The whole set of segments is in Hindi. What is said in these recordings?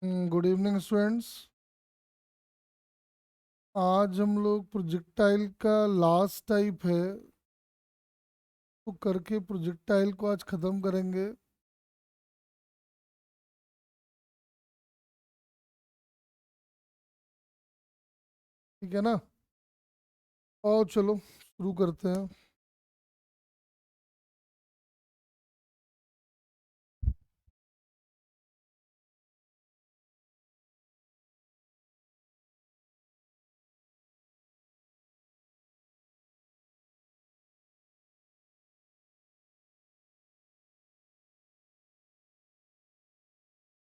Good evening students. आज हम लोग प्रोजेक्टाइल का लास्ट टाइप है तो करके प्रोजेक्टाइल को आज ख़त्म करेंगे। ठीक है ना। और चलो शुरू करते हैं।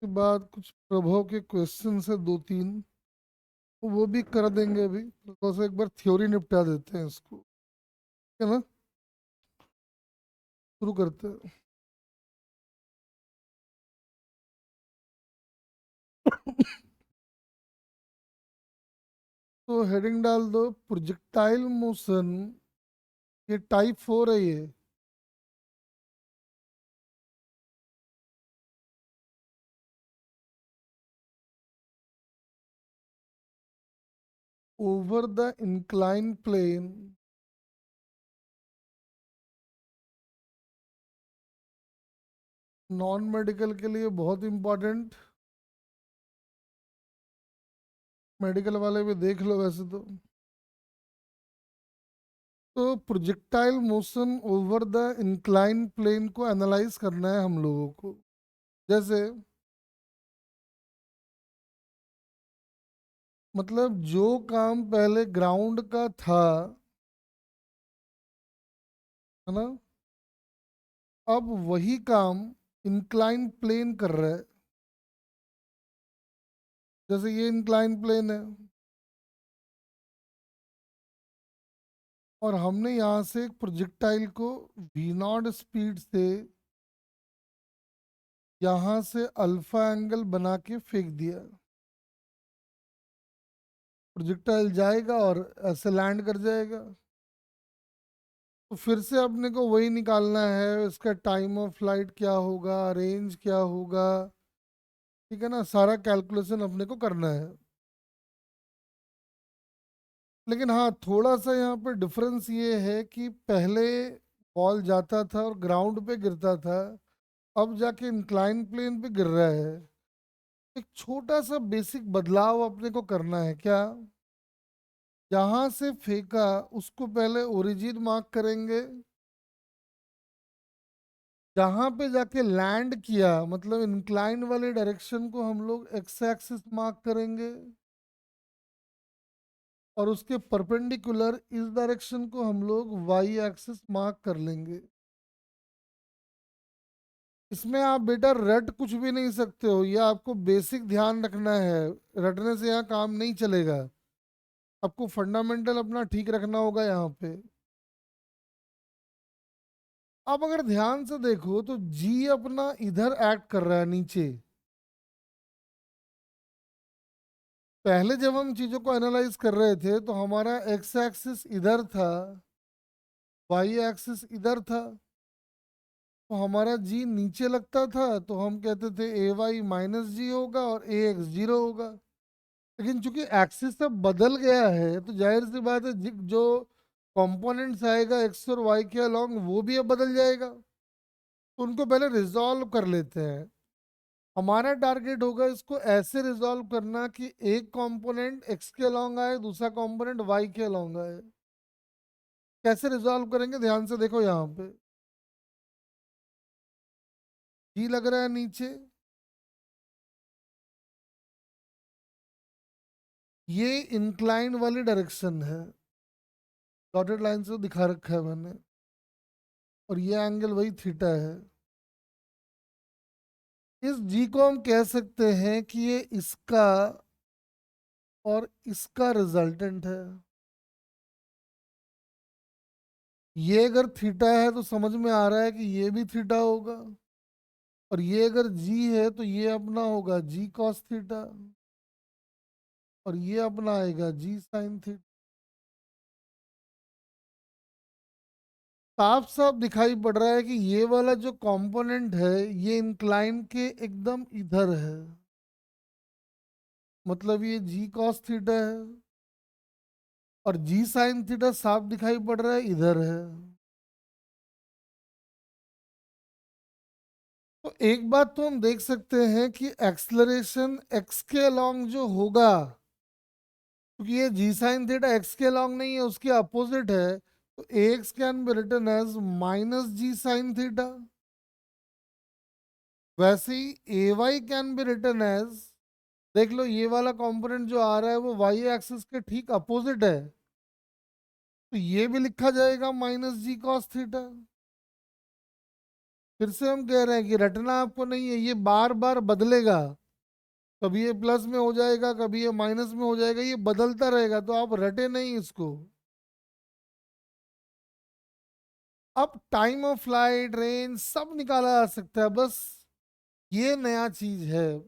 उसके बाद कुछ प्रभव के क्वेश्चन है दो तीन, तो वो भी कर देंगे अभी। तो से एक बार थ्योरी निपटा देते हैं इसको। ठीक है ना। शुरू करते हैं। तो हेडिंग डाल दो प्रोजेक्टाइल मोशन। ये टाइप 4 है ये। Over the incline plane non medical के लिए बहुत इंपॉर्टेंट। मेडिकल वाले भी देख लो वैसे तो projectile motion over the incline plane को एनालाइज करना है हम लोगों को। जैसे मतलब जो काम पहले ग्राउंड का था, है ना, अब वही काम इंक्लाइन प्लेन कर रहा है। जैसे ये इंक्लाइन प्लेन है और हमने यहाँ से एक प्रोजेक्टाइल को वी नॉट स्पीड से यहाँ से अल्फा एंगल बना के फेंक दिया। प्रोजेक्टाइल जाएगा और ऐसे लैंड कर जाएगा। तो फिर से अपने को वही निकालना है, इसका टाइम ऑफ फ्लाइट क्या होगा, रेंज क्या होगा। ठीक है ना, सारा कैलकुलेशन अपने को करना है। लेकिन हाँ, थोड़ा सा यहाँ पे डिफरेंस ये है कि पहले बॉल जाता था और ग्राउंड पे गिरता था, अब जाके इंक्लाइन प्लेन पे गिर रहा है। एक छोटा सा बेसिक बदलाव अपने को करना है क्या। जहां से फेंका उसको पहले ओरिजिन मार्क करेंगे। जहां पे जाके लैंड किया मतलब इंक्लाइन वाले डायरेक्शन को हम लोग एक्स एक्सिस मार्क करेंगे और उसके परपेंडिकुलर इस डायरेक्शन को हम लोग वाई एक्सिस मार्क कर लेंगे। इसमें आप बेटा रट कुछ भी नहीं सकते हो, ये आपको बेसिक ध्यान रखना है। रटने से यहाँ काम नहीं चलेगा। आपको फंडामेंटल अपना ठीक रखना होगा यहाँ पे। आप अगर ध्यान से देखो तो जी अपना इधर एक्ट कर रहा है नीचे। पहले जब हम चीजों को एनालाइज कर रहे थे तो हमारा एक्स एक्सिस इधर था, वाई एक्सिस इधर था। तो हमारा जी नीचे लगता था तो हम कहते थे ए वाई माइनस जी होगा और ए एक्स जीरो होगा। लेकिन चूंकि एक्सिस अब बदल गया है तो जाहिर सी बात है जो कंपोनेंट्स आएगा एक्स और वाई के अलोंग वो भी अब बदल जाएगा। तो उनको पहले रिजॉल्व कर लेते हैं। हमारा टारगेट होगा इसको ऐसे रिजॉल्व करना कि एक कंपोनेंट एक्स के अलोंग आए, दूसरा कंपोनेंट वाई के अलोंग आए। कैसे रिजॉल्व करेंगे ध्यान से देखो यहाँ पे। जी लग रहा है नीचे, ये इंक्लाइन वाली डायरेक्शन है, डॉटेड लाइन से दिखा रखा है मैंने। और ये एंगल वही थीटा है। इस जी को हम कह सकते हैं कि ये इसका और इसका रिजल्टेंट है। ये अगर थीटा है तो समझ में आ रहा है कि ये भी थीटा होगा। और ये अगर जी है तो ये अपना होगा जी कॉस थीटा। और ये अपना आएगा जी साइन थीटा। साफ साफ दिखाई पड़ रहा है कि ये वाला जो कंपोनेंट है ये इंक्लाइन के एकदम इधर है। मतलब ये जी कॉस थीटा है, और जी साइन थीटा साफ दिखाई पड़ रहा है इधर है। तो एक बात तो हम देख सकते हैं कि एक्सलरेशन एक्स के अलोंग जो होगा, क्योंकि ये जी साइन थीटा एक्स के अलोंग नहीं है, उसके अपोजिट है, तो a x can be written as minus g sine theta. वैसे ही a y can be written as, देख लो ये वाला कंपोनेंट जो आ रहा है वो वाई एक्सिस के ठीक अपोजिट है, तो ये भी लिखा जाएगा माइनस जी कॉस थीटा। फिर से हम कह रहे हैं कि रटना आपको नहीं है, ये बार बार बदलेगा, कभी ये प्लस में हो जाएगा, कभी ये माइनस में हो जाएगा, ये बदलता रहेगा, तो आप रटे नहीं इसको। अब टाइम ऑफ फ्लाइट, रेंज सब निकाला जा सकता है, बस ये नया चीज है,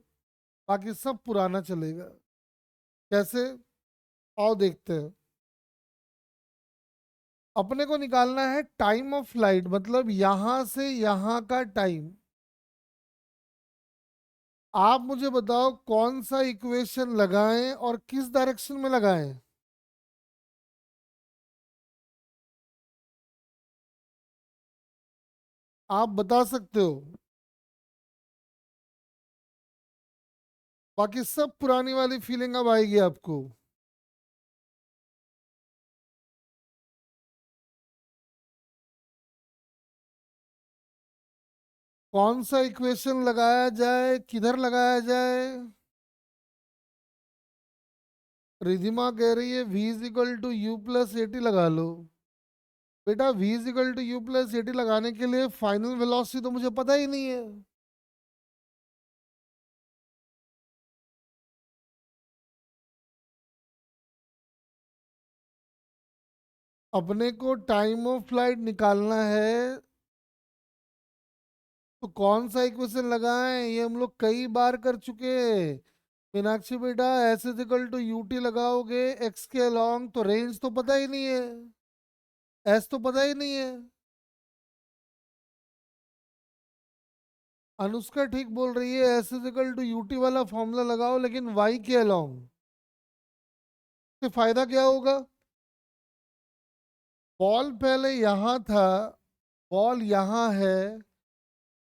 बाकी सब पुराना चलेगा। कैसे? आओ देखते हैं। अपने को निकालना है टाइम ऑफ फ्लाइट, मतलब यहां से यहां का टाइम। आप मुझे बताओ कौन सा इक्वेशन लगाएं और किस डायरेक्शन में लगाएं। आप बता सकते हो, बाकी सब पुरानी वाली फीलिंग अब आएगी आपको। कौन सा इक्वेशन लगाया जाए, किधर लगाया जाए? रिधिमा कह रही है v is equal to u plus a t लगा लो। बेटा v is equal to u plus a t लगाने के लिए फाइनल वेलोसिटी तो मुझे पता ही नहीं है। अपने को टाइम ऑफ फ्लाइट निकालना है, तो कौन सा इक्वेशन लगाएं, ये हम लोग कई बार कर चुके हैं। मीनाक्षी बेटा s is equal to u t लगाओगे एक्स के अलॉन्ग, तो रेंज तो पता ही नहीं है, एस तो पता ही नहीं है। अनुष्का ठीक बोल रही है, s is equal to u t वाला फॉर्मूला लगाओ, लेकिन वाई के अलॉन्ग। से फायदा क्या होगा? बॉल पहले यहाँ था, बॉल यहाँ है,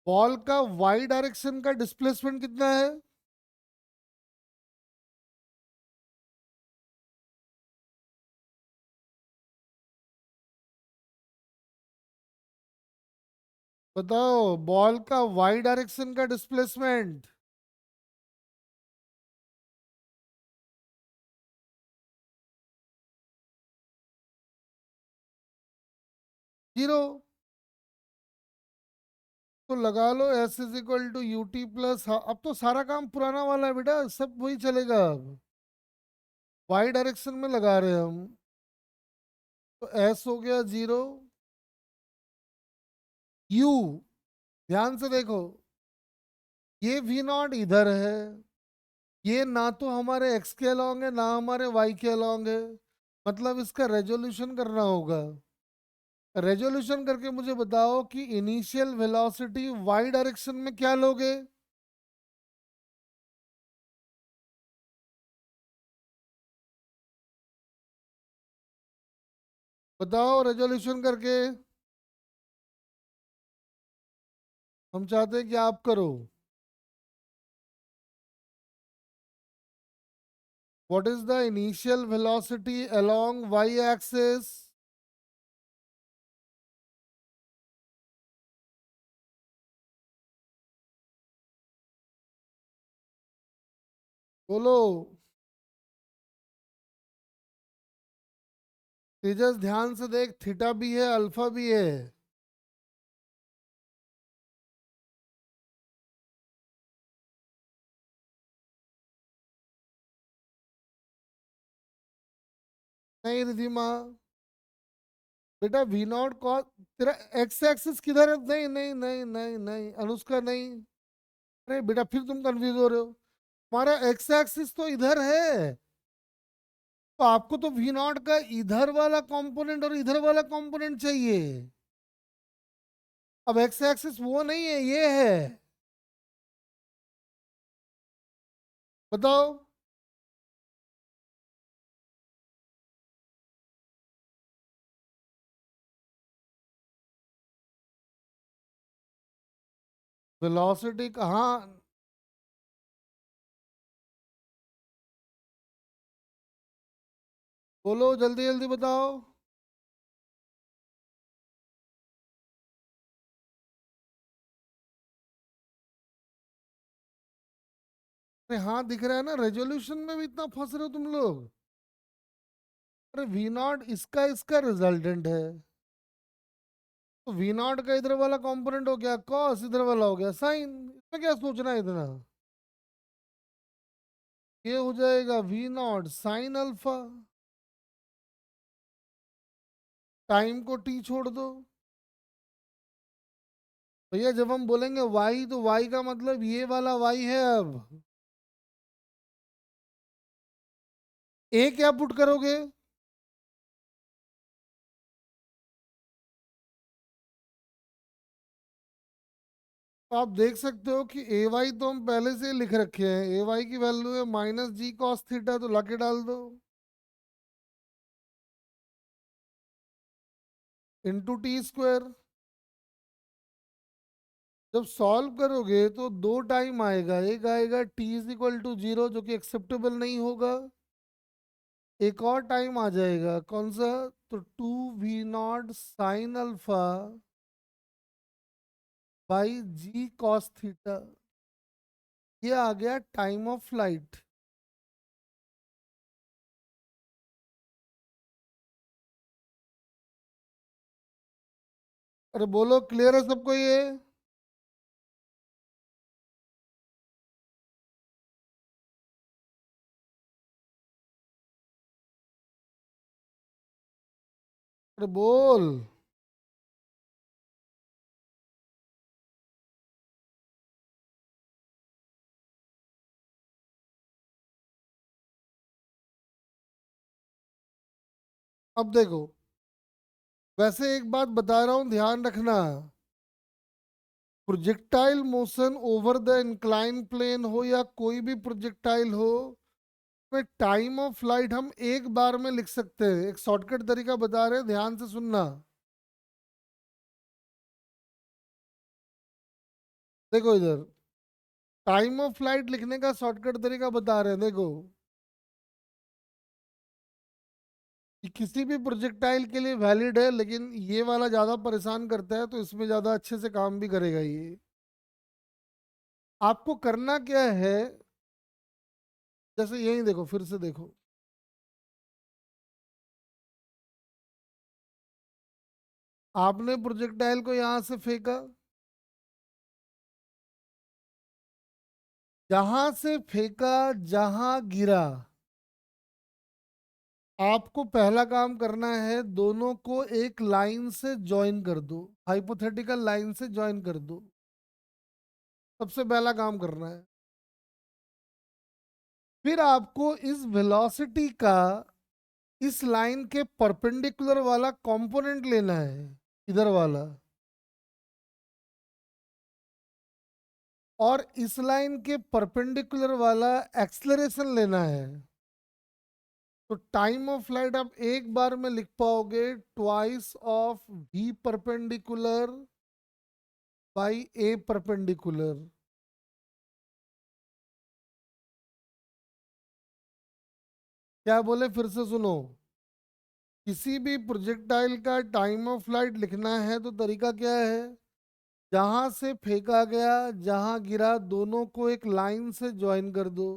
बॉल का वाई डायरेक्शन का डिस्प्लेसमेंट कितना है? बताओ, बॉल का वाई डायरेक्शन का डिस्प्लेसमेंट। जीरो। तो लगा लो S is equal to u t plus, अब तो सारा काम पुराना वाला है बेटा, सब वही चलेगा अब। वाई डायरेक्शन में लगा रहे हैं हम, तो एस हो गया जीरो। यू, ध्यान से देखो, ये वी नॉट इधर है, ये ना तो हमारे एक्स के अलॉन्ग है ना हमारे वाई के अलॉन्ग है, मतलब इसका रेजोल्यूशन करना होगा। रेजोल्यूशन करके मुझे बताओ कि इनिशियल वेलोसिटी वाई डायरेक्शन में क्या लोगे? बताओ रेजोल्यूशन करके। हम चाहते हैं कि आप करो। What is the initial velocity along y axis? बोलो। तेजस ध्यान से देख, थीटा भी है अल्फा भी है। नहीं रिधिमा, बेटा वी नॉट कॉस, तेरा एक्स एक्सिस किधर है? नहीं नहीं नहीं नहीं नहीं अनुष्का नहीं। अरे बेटा फिर तुम कंफ्यूज हो रहे हो, हमारा एक्स एक्सिस तो इधर है, तो आपको तो वी नॉट का इधर वाला कंपोनेंट और इधर वाला कंपोनेंट चाहिए। अब एक्स एक्सिस वो नहीं है, ये है। बताओ। वेलोसिटी कहाँ? बोलो जल्दी जल्दी बताओ। अरे हाँ दिख रहा है ना, रेजोल्यूशन में भी इतना फंस रहे हो तुम लोग। अरे वी नॉट इसका इसका रिजल्टेंट है, तो वी नॉट का इधर वाला कंपोनेंट हो गया कॉस, इधर वाला हो गया साइन, इसमें क्या सोचना है इतना। ये हो जाएगा v naught sine alpha. Time को टी छोड़ दो। भैया जब हम बोलेंगे वाई तो वाई का मतलब ये वाला वाई है। अब ए क्या पुट करोगे? तो आप देख सकते हो कि ए वाई तो हम पहले से लिख रखे हैं, ए वाई की वैल्यू है माइनस जी कॉस थीटा, तो लाके डाल दो इंटू टी स्क्वायर। जब सॉल्व करोगे तो दो टाइम आएगा, एक आएगा t is equal to zero जो कि एक्सेप्टेबल नहीं होगा, एक और टाइम आ जाएगा कौन सा, तो two we naught sine alpha by g cos theta. ये आ गया टाइम ऑफ फ्लाइट। अरे बोलो क्लियर है सबको ये? अरे बोल। अब देखो, वैसे एक बात बता रहा हूं ध्यान रखना, projectile motion over the incline plane हो या कोई भी प्रोजेक्टाइल हो, में टाइम ऑफ फ्लाइट हम एक बार में लिख सकते हैं। एक शॉर्टकट तरीका बता रहे हैं, ध्यान से सुनना। देखो इधर, टाइम ऑफ फ्लाइट लिखने का शॉर्टकट तरीका बता रहे हैं, देखो कि किसी भी प्रोजेक्टाइल के लिए वैलिड है, लेकिन ये वाला ज्यादा परेशान करता है, तो इसमें ज्यादा अच्छे से काम भी करेगा ये। आपको करना क्या है, जैसे यही देखो, फिर से देखो, आपने प्रोजेक्टाइल को यहां से फेंका, जहां से फेंका जहां गिरा, आपको पहला काम करना है दोनों को एक लाइन से ज्वाइन कर दो, हाइपोथेटिकल लाइन से ज्वाइन कर दो, सबसे पहला काम करना है। फिर आपको इस वेलोसिटी का इस लाइन के परपेंडिकुलर वाला कंपोनेंट लेना है, इधर वाला, और इस लाइन के परपेंडिकुलर वाला एक्सलरेशन लेना है। तो टाइम ऑफ फ्लाइट आप एक बार में लिख पाओगे twice of we perpendicular by a perpendicular. क्या बोले फिर से सुनो, किसी भी प्रोजेक्टाइल का टाइम ऑफ फ्लाइट लिखना है तो तरीका क्या है, जहां से फेंका गया जहां गिरा दोनों को एक लाइन से ज्वाइन कर दो,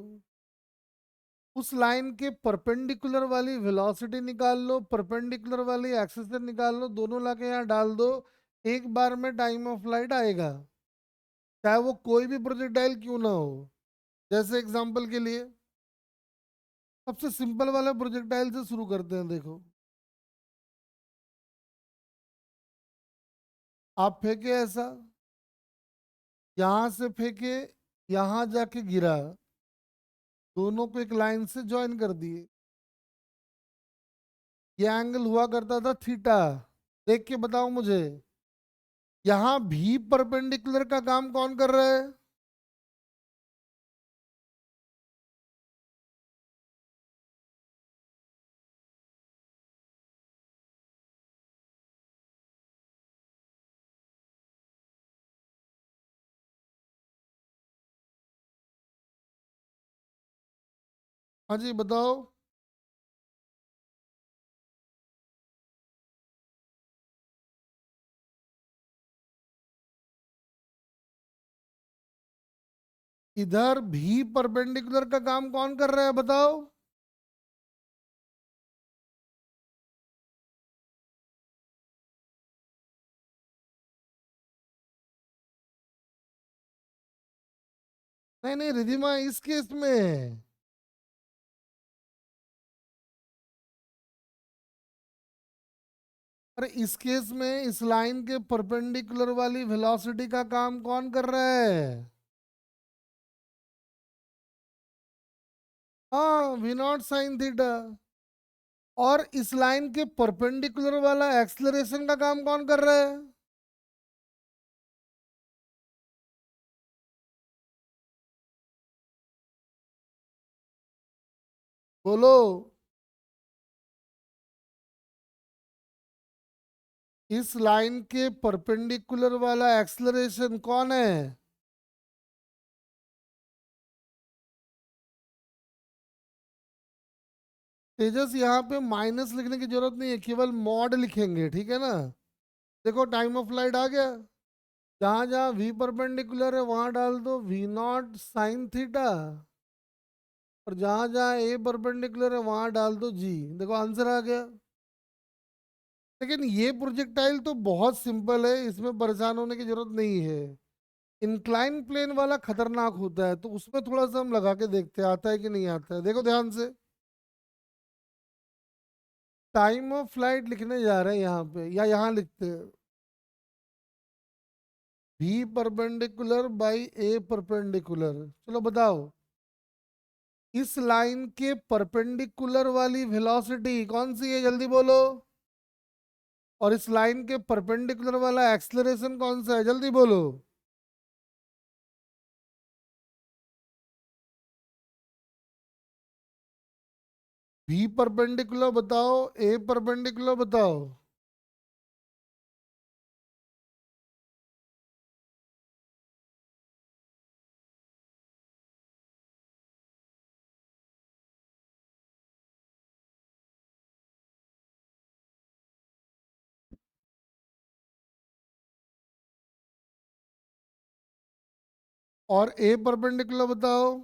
उस लाइन के परपेंडिकुलर वाली वेलोसिटी निकाल लो, परपेंडिकुलर वाली एक्सेलरेशन निकाल लो, दोनों लाके यहाँ डाल दो, एक बार में टाइम ऑफ फ्लाइट आएगा, चाहे वो कोई भी प्रोजेक्टाइल क्यों ना हो। जैसे एग्जांपल के लिए सबसे सिंपल वाले प्रोजेक्टाइल से शुरू करते हैं, देखो आप फेंके ऐसा, यहां से फेंके, यहां जाके गिरा, दोनों को एक लाइन से ज्वाइन कर दिए, ये एंगल हुआ करता था थीटा। देख के बताओ मुझे, यहां भी परपेंडिकुलर का काम कौन कर रहा है? हाँ जी बताओ। इधर भी परपेंडिकुलर का काम कौन कर रहा है बताओ। नहीं नहीं रिधिमा, इस केस में। अरे इस केस में इस लाइन के परपेंडिकुलर वाली वेलोसिटी का काम कौन कर रहा है। हाँ, वी नॉट साइन थीटा। और इस लाइन के परपेंडिकुलर वाला एक्सलरेशन का काम कौन कर रहा है। बोलो। इस लाइन के परपेंडिकुलर वाला एक्सलरेशन कौन है। तेजस, यहाँ पे माइनस लिखने की जरूरत नहीं है, केवल मॉड लिखेंगे, ठीक है ना। देखो टाइम ऑफ फ्लाइट आ गया। जहां जहां वी परपेंडिकुलर है वहां डाल दो वी नॉट साइन थीटा। और जहां जहां ए परपेंडिकुलर है वहां डाल दो जी। देखो आंसर आ गया। लेकिन ये प्रोजेक्टाइल तो बहुत सिंपल है, इसमें परेशान होने की जरूरत नहीं है। इंक्लाइन प्लेन वाला खतरनाक होता है, तो उसमें थोड़ा सा हम लगा के देखते हैं आता है कि नहीं आता है। देखो ध्यान से। टाइम ऑफ फ्लाइट लिखने जा रहे हैं यहाँ पे, या यहाँ लिखते हैं V perpendicular by a perpendicular. चलो बताओ। इस लाइन के परपेंडिकुलर वाली वेलोसिटी कौन सी है, जल्दी बोलो। और इस लाइन के परपेंडिकुलर वाला एक्सलरेशन कौन सा है, जल्दी बोलो। भी परपेंडिकुलर बताओ, ए परपेंडिकुलर बताओ। और ए परपेंडिकुलर बताओ।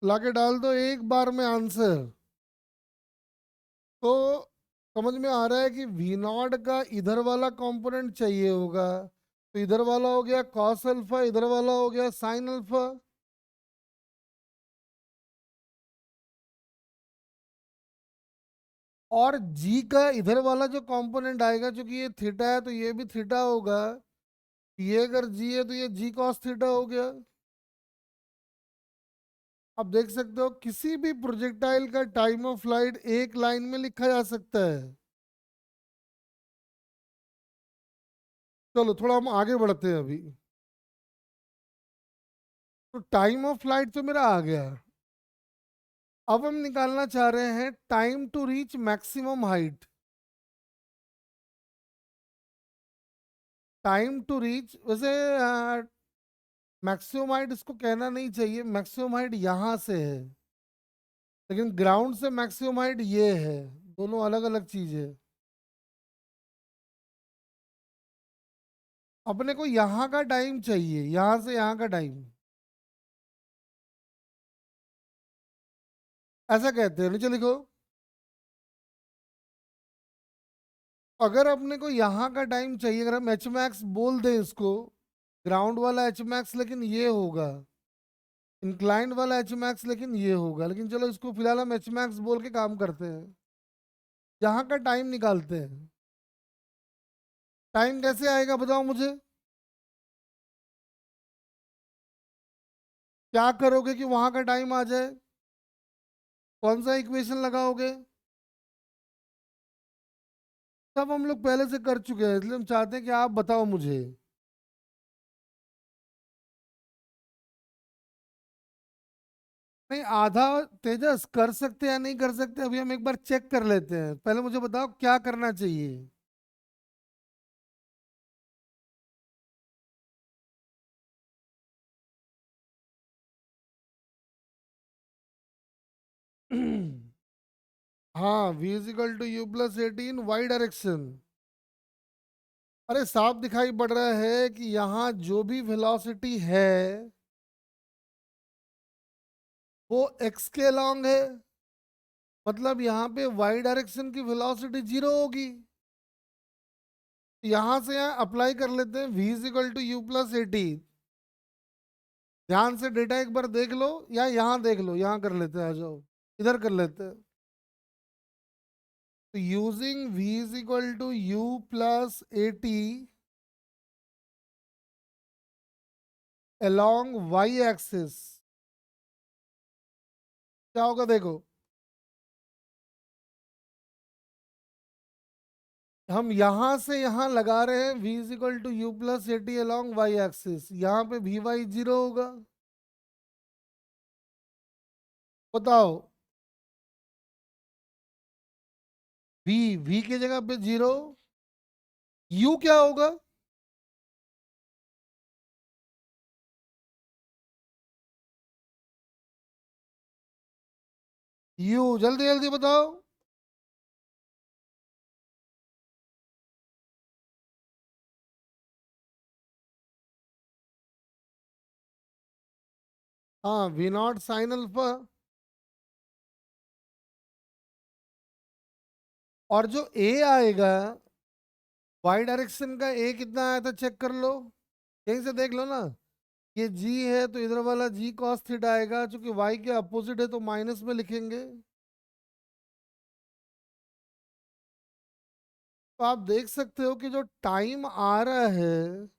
लाके डाल दो एक बार में आंसर। तो समझ में आ रहा है कि वी नॉट का इधर वाला कंपोनेंट चाहिए होगा। तो इधर वाला हो गया कॉस अल्फा, इधर वाला हो गया साइन अल्फा। और जी का इधर वाला जो कंपोनेंट आएगा, क्योंकि ये थीटा है तो ये भी थीटा होगा। ये अगर जी है तो ये जी कॉस थीटा हो गया। अब देख सकते हो किसी भी प्रोजेक्टाइल का टाइम ऑफ फ्लाइट एक लाइन में लिखा जा सकता है। चलो थोड़ा हम आगे बढ़ते हैं अभी। तो टाइम ऑफ फ्लाइट तो मेरा आ गया। अब हम निकालना चाह रहे हैं time to reach maximum height. Time to reach, वैसे मैक्सिमम हाइट इसको कहना नहीं चाहिए, मैक्सिमम हाइट यहाँ से है। लेकिन ग्राउंड से मैक्सिमम हाइट ये है। दोनों अलग अलग चीज है। अपने को यहाँ का टाइम चाहिए, यहाँ से यहाँ का टाइम। ऐसा कहते हैं, नीचे लिखो। अगर अपने को यहाँ का टाइम चाहिए, अगर हम एच मैक्स बोल दें इसको, ग्राउंड वाला एच मैक्स लेकिन ये होगा, इंक्लाइंड वाला एच मैक्स लेकिन ये होगा। लेकिन चलो इसको फिलहाल हम एच मैक्स बोल के काम करते हैं। यहाँ का टाइम निकालते हैं। टाइम कैसे आएगा बताओ मुझे। क्या करोगे कि वहां का टाइम आ जाए। कौन सा इक्वेशन लगाओगे। सब हम लोग पहले से कर चुके हैं, इसलिए हम चाहते हैं कि आप बताओ मुझे। नहीं आधा, तेजस कर सकते या नहीं कर सकते अभी हम एक बार चेक कर लेते हैं, पहले मुझे बताओ क्या करना चाहिए। हाँ, v is equal to u plus 18 y direction. अरे साफ दिखाई पड़ रहा है कि यहाँ जो भी वेलोसिटी है वो x के अलोंग है, मतलब यहाँ पे y डायरेक्शन की वेलोसिटी जीरो होगी। यहाँ से यहाँ अप्लाई कर लेते हैं v is equal to u plus 18। ध्यान से डेटा एक बार देख लो, या यहाँ देख लो, यहाँ कर लेते हैं, आ जाओ इधर कर लेते हैं। तो using v is equal to u plus 80 along y axis, क्या होगा देखो। हम यहां से यहां लगा रहे हैं v is equal to u plus 80 along y axis, यहाँ पे भी वाई जीरो होगा। बताओ, v की जगह पे जीरो, u क्या होगा। u जल्दी जल्दी बताओ। हाँ, v नॉट साइन अल्फा। और जो a आएगा, y डायरेक्शन का a कितना आया था चेक कर लो, यहीं से देख लो ना। ये g है तो इधर वाला g cos थीटा आएगा, चूंकि y के अपोजिट है तो माइनस में लिखेंगे। तो आप देख सकते हो कि जो टाइम आ रहा है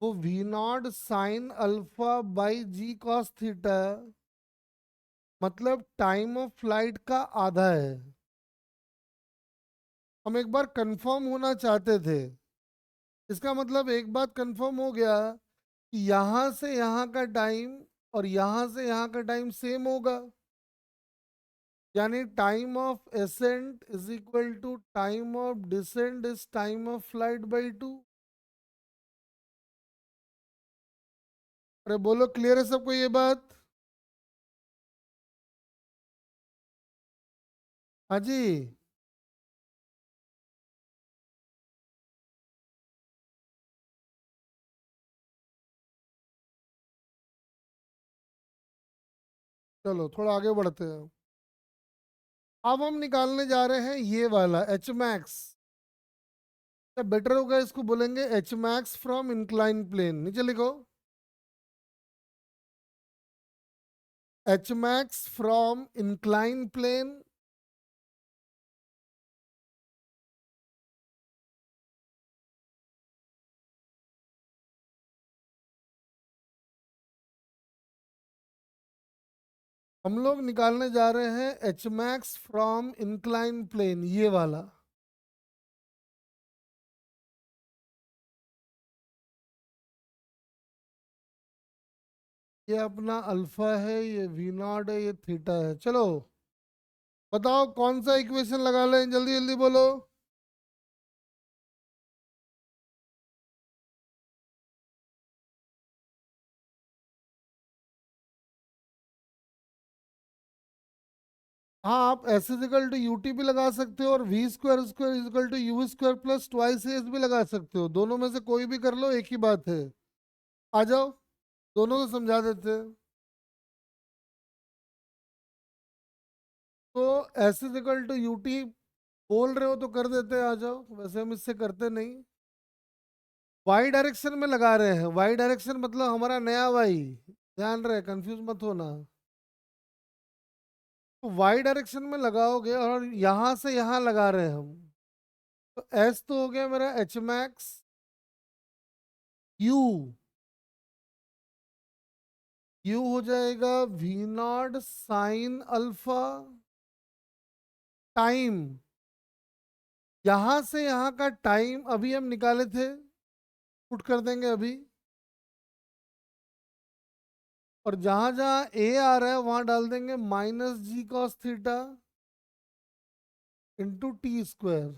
वो v naught sine alpha by g cos theta, मतलब टाइम ऑफ फ्लाइट का आधा है। हम एक बार कंफर्म होना चाहते थे, इसका मतलब एक बात कंफर्म हो गया कि यहाँ से यहाँ का टाइम और यहाँ से यहाँ का टाइम सेम होगा, यानी time of ascent is equal to time of descent is time of flight by two. अरे बोलो, क्लियर है सबको ये बात। हाँ जी। चलो थोड़ा आगे बढ़ते हैं। अब हम निकालने जा रहे हैं ये वाला एच मैक्स। या बेटर होगा इसको बोलेंगे h max from incline plane, नीचे लिखो h max from incline plane. हम लोग निकालने जा रहे हैं h max from incline plane, ये वाला। ये अपना अल्फा है, ये वी नॉट है, ये थीटा है। चलो बताओ कौन सा इक्वेशन लगा लें, जल्दी जल्दी बोलो। हाँ, आप s is equal to u t भी लगा सकते हो और v square square is equal to u square plus twice s भी लगा सकते हो, दोनों में से कोई भी कर लो, एक ही बात है। आ जाओ, दोनों को समझा देते हैं। तो s is equal to u t बोल रहे हो तो कर देते हैं, आ जाओ, वैसे हम इससे करते नहीं। वाई डायरेक्शन में लगा रहे हैं, वाई डायरेक्शन मतलब हमारा नया वाई, ध्यान रहे कंफ्यूज मत होना। तो वाई डायरेक्शन में लगाओगे और यहां से यहां लगा रहे हैं हम, तो एस तो हो गया मेरा एच मैक्स, यू यू हो जाएगा v naught sine alpha time, यहां से यहां का टाइम अभी हम निकाले थे, पुट कर देंगे अभी, और जहां जहां ए आ रहा है वहां डाल देंगे minus g cos theta into t square.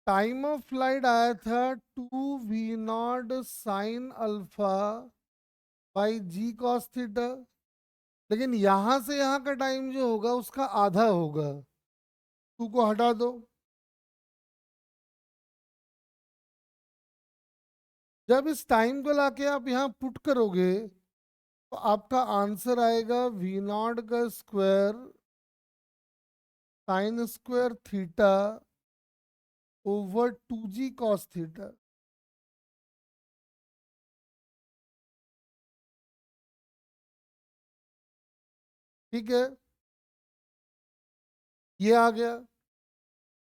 Time of flight आया था 2v0 sine alpha by g cos theta, लेकिन यहां से यहां का टाइम जो होगा उसका आधा होगा। 2 को हटा दो। जब इस टाइम को लाके आप यहाँ पुट करोगे तो आपका आंसर आएगा v0 का square sine square theta over 2g cos theta. ठीक है, ये आ गया।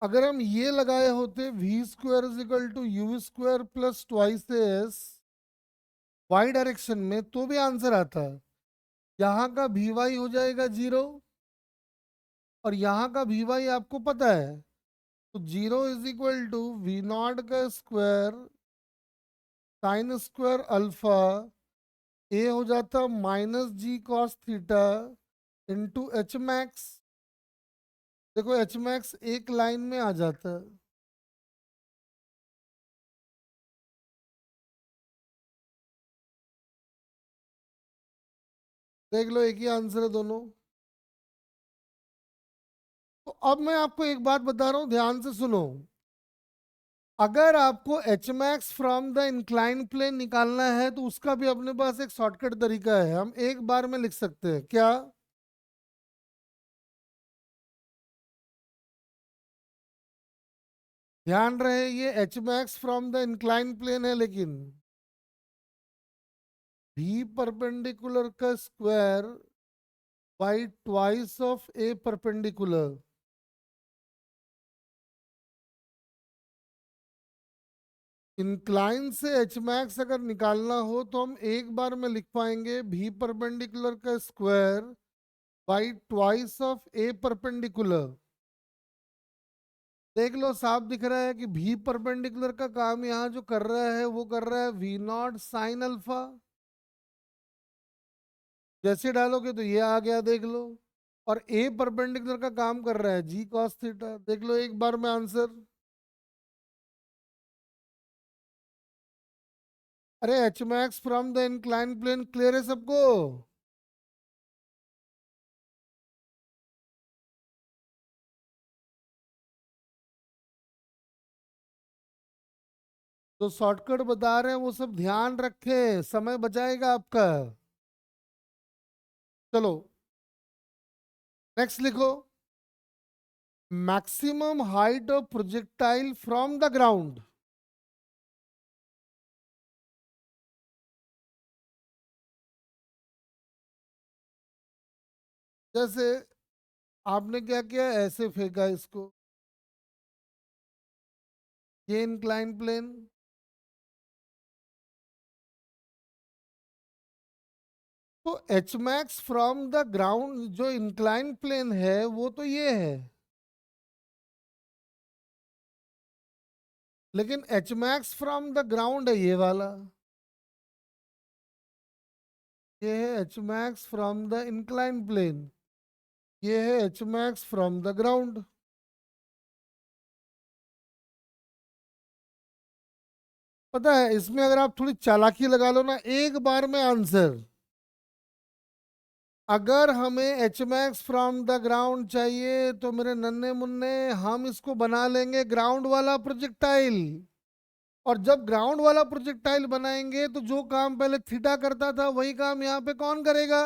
अगर हम ये लगाए होते v square is equal to u square plus twice s y direction में तो भी आंसर आता है। यहाँ का भी वाई हो जाएगा 0 और यहाँ का भी वाई आपको पता है, तो 0 इज इक्वल टू v0 का square sine square alpha a हो जाता minus g cos theta into H max. देखो एच मैक्स एक लाइन में आ जाता है। देख लो एक ही आंसर है दोनों। तो अब मैं आपको एक बात बता रहा हूं, ध्यान से सुनो। अगर आपको h max from the incline plane निकालना है तो उसका भी अपने पास एक शॉर्टकट तरीका है, हम एक बार में लिख सकते हैं। क्या? ध्यान रहे ये h max from the incline plane है, लेकिन भी परपेंडिकुलर का square by twice of a perpendicular. Incline से एच मैक्स अगर निकालना हो तो हम एक बार में लिख पाएंगे भी परपेंडिकुलर का square by twice of a perpendicular. देख लो साफ दिख रहा है कि भी परपेंडिकुलर का काम यहाँ जो कर रहा है वो कर रहा है वी नॉट साइन अल्फा। जैसे डालोगे तो ये आ गया, देख लो। और ए परपेंडिकुलर का काम कर रहा है जी कॉस थीटा। देख लो एक बार में आंसर। अरे h max from the incline plane clear है सबको? तो शॉर्टकट बता रहे हैं वो सब ध्यान रखें, समय बचाएगा आपका। चलो नेक्स्ट लिखो। Maximum height of projectile from the ground. जैसे आपने क्या किया, ऐसे फेंका इसको, ये इंक्लाइन प्लेन। तो h max from the ground जो इंक्लाइन प्लेन है वो तो ये है, लेकिन h max from the ground है ये वाला। ये है h max from the incline plane, ये है h max from the ground. पता है इसमें अगर आप थोड़ी चालाकी लगा लो ना, एक बार में आंसर। अगर हमें H max from the ground चाहिए तो मेरे नन्हे मुन्ने हम इसको बना लेंगे ग्राउंड वाला प्रोजेक्टाइल। और जब ग्राउंड वाला प्रोजेक्टाइल बनाएंगे तो जो काम पहले थीटा करता था वही काम यहाँ पे कौन करेगा?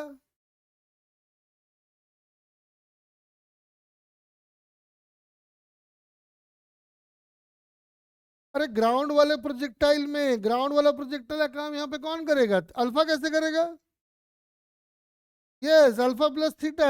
अरे ग्राउंड वाला प्रोजेक्टाइल का काम यहाँ पे कौन करेगा? अल्फा कैसे करेगा? Yes, alpha plus theta.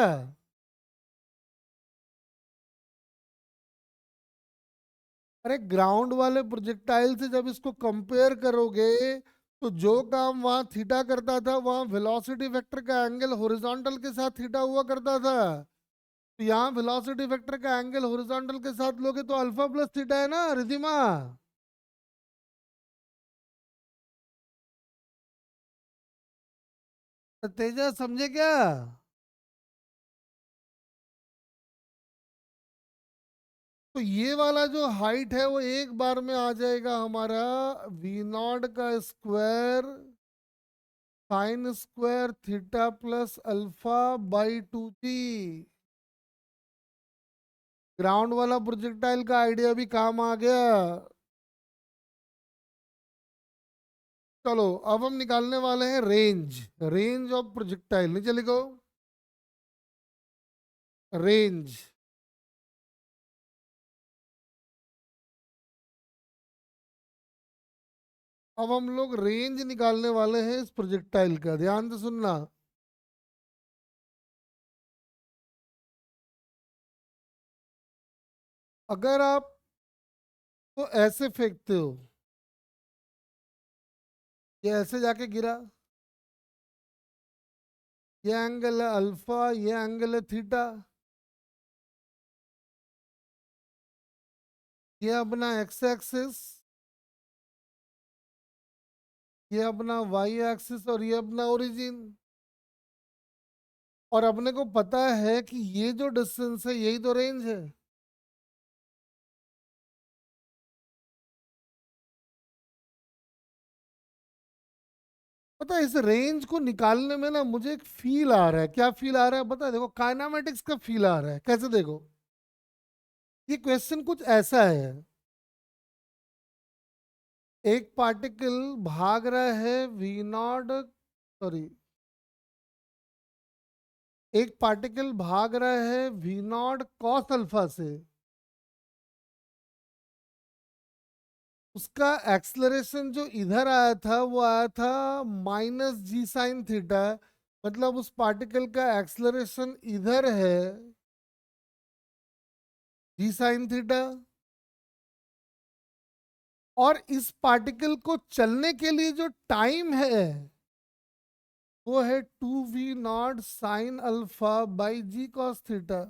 अरे ग्राउंड वाले प्रोजेक्टाइल से जब इसको कंपेयर करोगे तो जो काम वहां थीटा करता था वहां वेलोसिटी वेक्टर का एंगल हॉरिजॉन्टल के साथ थीटा हुआ करता था। तो यहाँ वेलोसिटी वेक्टर का एंगल हॉरिजॉन्टल के साथ लोगे तो अल्फा प्लस थीटा है ना रिधिमा। तो तेजा समझे क्या? तो ये वाला जो हाइट है वो एक बार में आ जाएगा हमारा वी नॉट का square sine square theta plus alpha by 2g। Ground वाला प्रोजेक्टाइल का आइडिया भी काम आ गया। चलो अब हम निकालने वाले हैं रेंज। रेंज ऑफ प्रोजेक्टाइल नीचे लिखो, रेंज। अब हम लोग रेंज निकालने वाले हैं इस प्रोजेक्टाइल का, ध्यान से सुनना। अगर आप तो ऐसे फेंकते हो, ये ऐसे जाके गिरा, ये एंगल है अल्फा, ये एंगल है थीटा, ये अपना एक्स एक्सिस, ये अपना वाई एक्सिस और ये अपना ओरिजिन। और अपने को पता है कि ये जो डिस्टेंस है यही तो रेंज है। पता है इस रेंज को निकालने में ना मुझे एक फील आ रहा है। क्या फील आ रहा है पता है? देखो काइनेमेटिक्स का फील आ रहा है। कैसे? देखो ये क्वेश्चन कुछ ऐसा है, एक पार्टिकल भाग रहा है वी नॉट, सॉरी, एक पार्टिकल भाग रहा है वी नॉट कॉस अल्फा से, उसका एक्सलरेशन जो इधर आया था वो आया था माइनस जी साइन थीटा। मतलब उस पार्टिकल का एक्सलरेशन इधर है जी साइन थीटा, और इस पार्टिकल को चलने के लिए जो टाइम है वो है 2v0 sine alpha by g cos theta.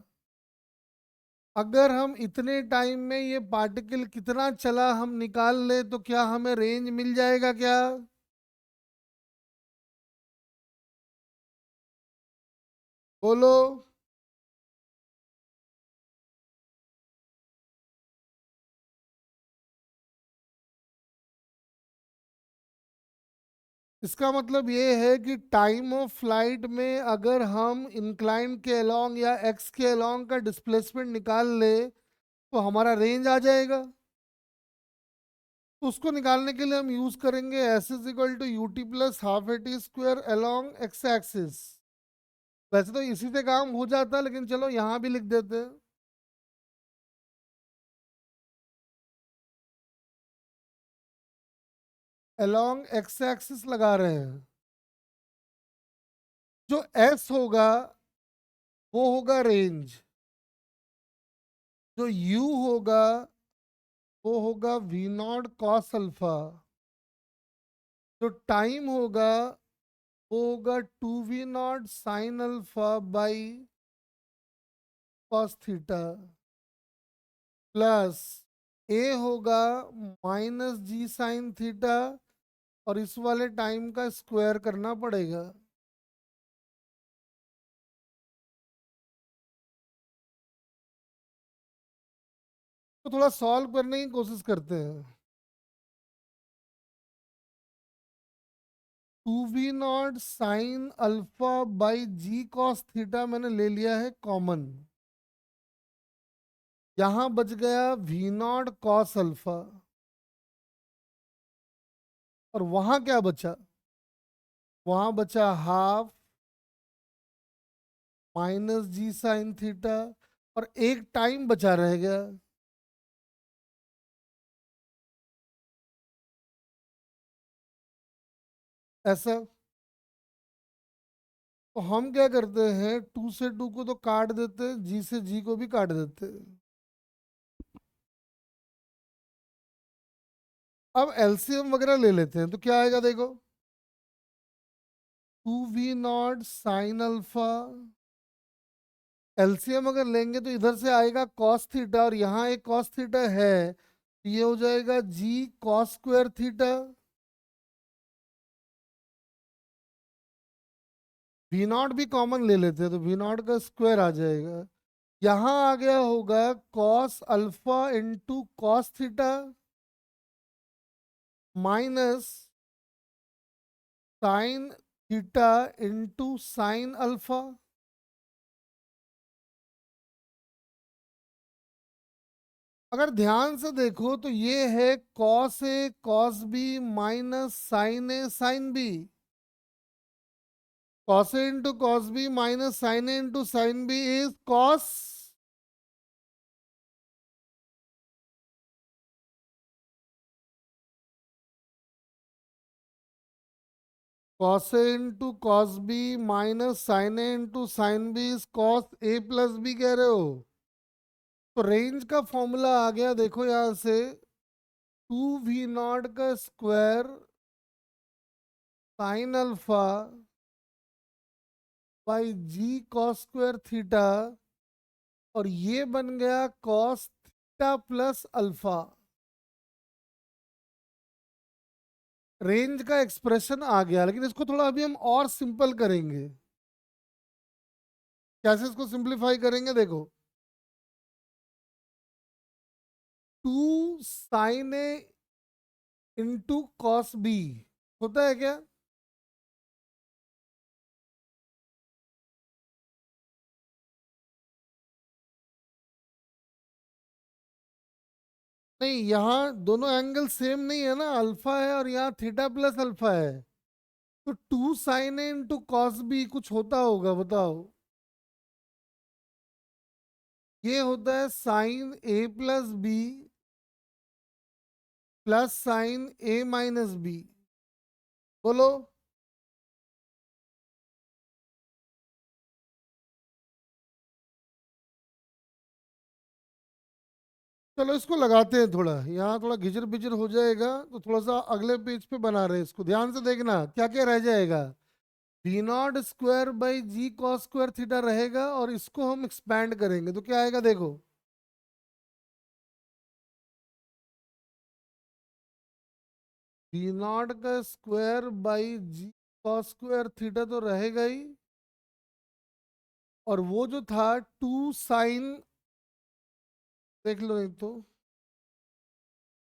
अगर हम इतने टाइम में ये पार्टिकल कितना चला हम निकाल ले तो क्या हमें रेंज मिल जाएगा क्या? बोलो। इसका मतलब ये है कि टाइम ऑफ फ्लाइट में अगर हम इंक्लाइन के अलोंग या एक्स के अलोंग का डिस्प्लेसमेंट निकाल ले तो हमारा रेंज आ जाएगा। तो उसको निकालने के लिए हम यूज करेंगे s is equal to u t plus half a t square along x axis. वैसे तो इसी से काम हो जाता लेकिन चलो यहाँ भी लिख देते हैं। अलोंग एक्स एक्सिस लगा रहे हैं। जो एस होगा वो होगा रेंज, जो यू होगा वो होगा वी नॉट कॉस अल्फा, जो टाइम होगा वो होगा 2v0 sine alpha by cos theta, plus a होगा माइनस जी साइन थीटा, और इस वाले टाइम का स्क्वायर करना पड़ेगा। तो थोड़ा सॉल्व करने की कोशिश करते हैं। 2v0 sine alpha by g cos theta मैंने ले लिया है कॉमन। यहां बच गया v0 कॉस अल्फा, और वहां क्या बचा? वहां बचा half minus g sine theta, और एक टाइम बचा रह गया ऐसा। तो हम क्या करते हैं, टू से टू को तो काट देते हैं, जी से जी को भी काट देते हैं। अब एलसीएम वगैरह ले लेते हैं तो क्या आएगा देखो, 2v0 साइन अल्फा, एलसीएम अगर लेंगे तो इधर से आएगा कॉस थीटा, और यहाँ एक कॉस थीटा है तो ये हो जाएगा g cos square theta, v nought भी कॉमन ले लेते हैं तो वी नॉट का स्क्वायर आ जाएगा। यहां आ गया होगा cos alpha into cos theta minus sine theta into sine alpha. अगर ध्यान से देखो तो ये है cos A cos B minus sine A sine B. Cos A into cos B minus sine A into sine B is cos. Cos A into cos B minus sine A into sine B is cos a plus b कह रहे हो। तो रेंज का फॉर्मूला आ गया, देखो यहां से 2v0 का square sine alpha by g cos square theta और ये बन गया cos theta plus alpha. Range का एक्सप्रेशन आ गया, लेकिन इसको थोड़ा अभी हम और सिंपल करेंगे। कैसे इसको सिंप्लीफाई करेंगे देखो, 2 साइन ए इंटू कॉस बी होता है क्या? नहीं, यहाँ दोनों एंगल सेम नहीं है ना, अल्फा है और यहाँ थीटा प्लस अल्फा है। तो 2 साइन ए इंटू कॉस बी कुछ होता होगा, बताओ। ये होता है sign A plus B plus sine A minus B. बोलो। चलो इसको लगाते हैं थोड़ा, यहाँ थोड़ा घिचर पिचर हो जाएगा तो थोड़ा सा अगले पेज पे बना रहे हैं इसको। ध्यान से देखना क्या क्या रह जाएगा। V naught square by g cos square theta रहेगा और इसको हम एक्सपैंड करेंगे तो क्या आएगा देखो। वी नॉट का square by g cos square theta तो रहेगा ही, और वो जो था 2 साइन, देख लो एक तो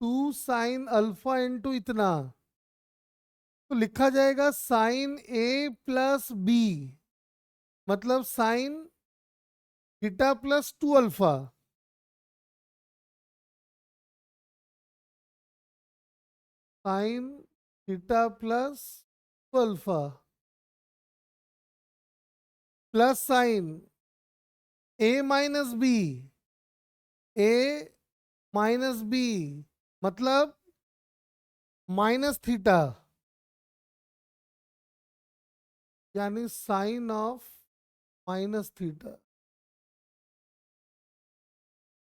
2 साइन अल्फा इंटू इतना, तो लिखा जाएगा साइन ए प्लस बी, मतलब sine theta plus 2 alpha. Sine theta plus 2 alpha plus sine A minus B, A minus B मतलब माइनस थीटा, यानी साइन ऑफ माइनस थीटा।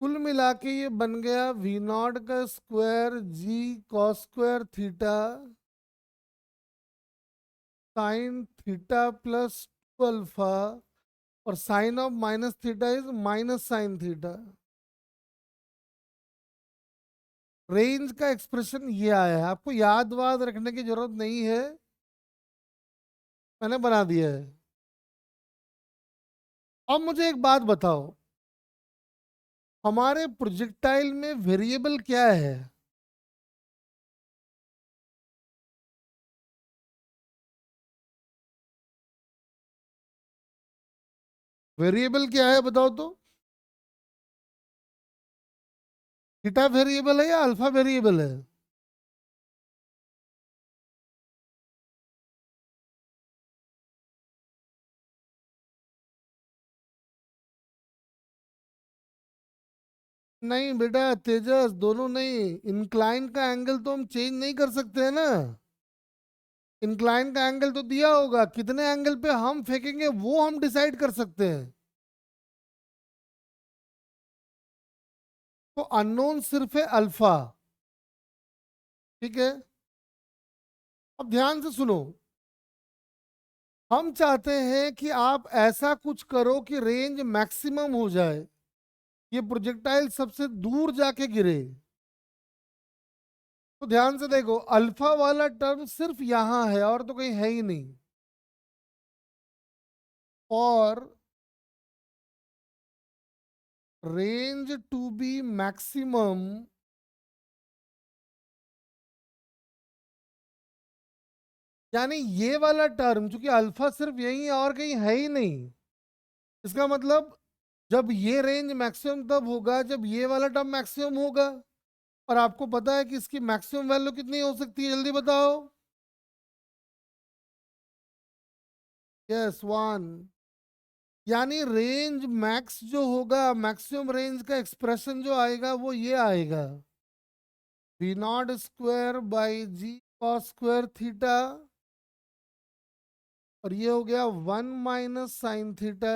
कुल मिला के ये बन गया वी नॉट का square g cos square theta sine theta plus 2 alpha, और sine of minus theta is minus sine theta. Range का एक्सप्रेशन ये आया है, आपको याद वाद रखने की जरूरत नहीं है, मैंने बना दिया है। अब मुझे एक बात बताओ, हमारे प्रोजेक्टाइल में वेरिएबल क्या है? वेरिएबल क्या है बताओ तो। थीटा वेरिएबल है या अल्फा वेरिएबल है? नहीं बेटा तेजस, दोनों नहीं। इंक्लाइन का एंगल तो हम चेंज नहीं कर सकते हैं ना। इंक्लाइन का एंगल तो दिया होगा, कितने एंगल पे हम फेंकेंगे वो हम डिसाइड कर सकते हैं। तो अननोन सिर्फ है अल्फा, ठीक है। अब ध्यान से सुनो, हम चाहते हैं कि आप ऐसा कुछ करो कि रेंज मैक्सिमम हो जाए, ये प्रोजेक्टाइल सबसे दूर जाके गिरे। तो ध्यान से देखो, अल्फा वाला टर्म सिर्फ यहां है और तो कहीं है ही नहीं। और रेंज टू बी मैक्सिमम यानी ये वाला टर्म, चूंकि अल्फा सिर्फ यही है और कहीं है ही नहीं, इसका मतलब जब ये रेंज मैक्सिमम तब होगा जब ये वाला टर्म मैक्सिमम होगा। और आपको पता है कि इसकी मैक्सिमम वैल्यू कितनी हो सकती है, जल्दी बताओ। यस, 1। यानी रेंज मैक्स जो होगा, मैक्सिमम रेंज का एक्सप्रेशन जो आएगा वो ये आएगा, v naught square by g cos square theta, और ये हो गया 1 - sin थीटा।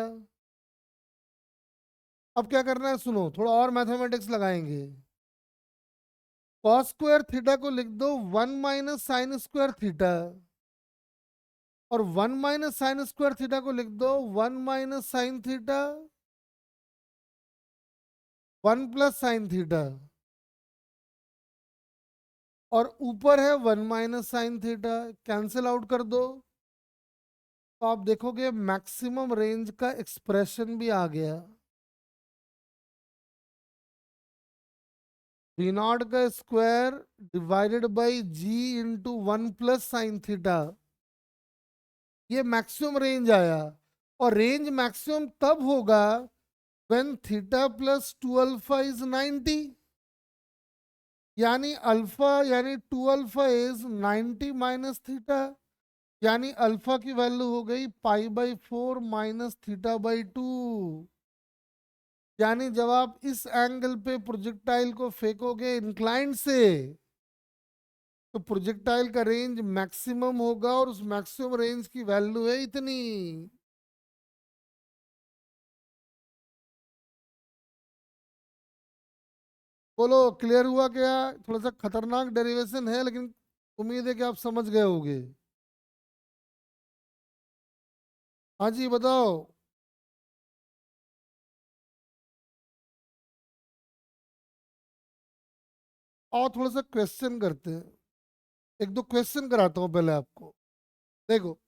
अब क्या करना है, सुनो, थोड़ा और मैथमेटिक्स लगाएंगे। कॉस स्क्वायर थीटा को लिख दो 1 - sin स्क्वायर थीटा, और 1 - sin स्क्वायर थीटा को लिख दो 1 - sin थीटा 1 + sin थीटा, और ऊपर है 1 - sin थीटा, कैंसिल आउट कर दो। तो आप देखोगे मैक्सिमम रेंज का एक्सप्रेशन भी आ गया, वी नॉट का square divided by g into 1 + sin theta, ये मैक्सिमम रेंज आया। और रेंज मैक्सिमम तब होगा when theta plus 2 alpha is 90, यानी अल्फा यानी 2 अल्फा इज 90 - थीटा, यानी अल्फा की वैल्यू हो गई π/4 -थीटा/2। यानी जब आप इस एंगल पे प्रोजेक्टाइल को फेंकोगे इंक्लाइंड से, तो प्रोजेक्टाइल का रेंज मैक्सिमम होगा, और उस मैक्सिमम रेंज की वैल्यू है इतनी। बोलो, क्लियर हुआ क्या? थोड़ा सा खतरनाक डेरिवेशन है, लेकिन उम्मीद है कि आप समझ गए होंगे। हाँ जी, बताओ। और थोड़ा सा क्वेश्चन करते हैं, एक दो क्वेश्चन कराता हूँ पहले आपको। देखो,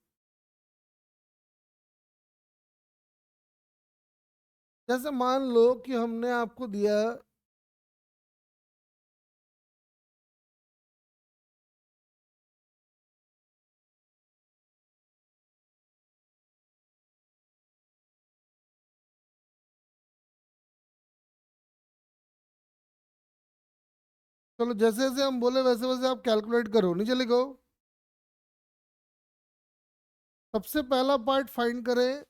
जैसे मान लो कि हमने आपको दिया, चलो जैसे जैसे हम बोले वैसे वैसे आप कैलकुलेट करो, नीचे लिखो। सबसे पहला पार्ट फाइंड करें,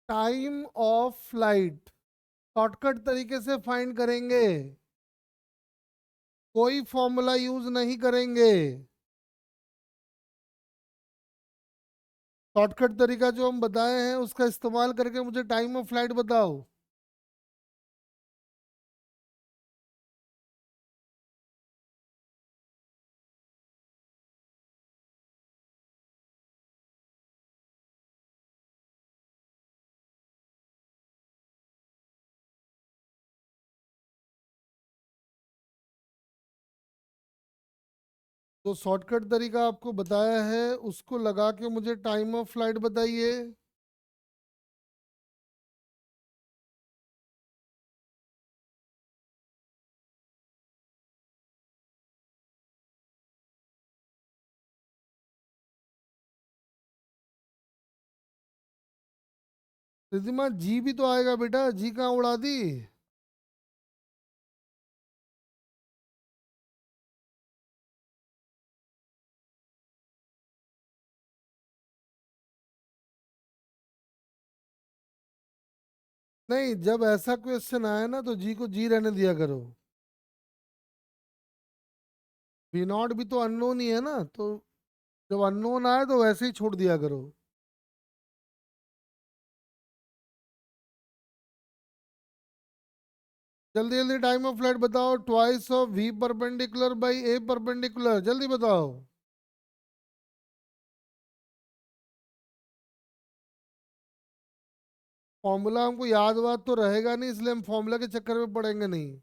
टाइम ऑफ फ्लाइट। शॉर्टकट तरीके से फाइंड करेंगे, कोई फॉर्मूला यूज नहीं करेंगे। शॉर्टकट तरीका जो हम बताए हैं उसका इस्तेमाल करके मुझे टाइम ऑफ फ्लाइट बताओ। तो शॉर्टकट तरीका आपको बताया है, उसको लगा के मुझे टाइम ऑफ फ्लाइट बताइए। रिद्धिमा, जी भी तो आएगा बेटा, जी कहाँ उड़ा दी? नहीं, जब ऐसा क्वेश्चन आए ना तो जी को जी रहने दिया करो। वी नॉट भी तो अननोन ही है ना, तो जब अननोन आए तो वैसे ही छोड़ दिया करो। जल्दी जल्दी टाइम ऑफ फ्लाइट बताओ, twice of we perpendicular by a perpendicular, जल्दी बताओ। फॉर्मूला हमको याद वाद तो रहेगा नहीं, इसलिए हम फॉर्मूला के चक्कर में पड़ेंगे नहीं।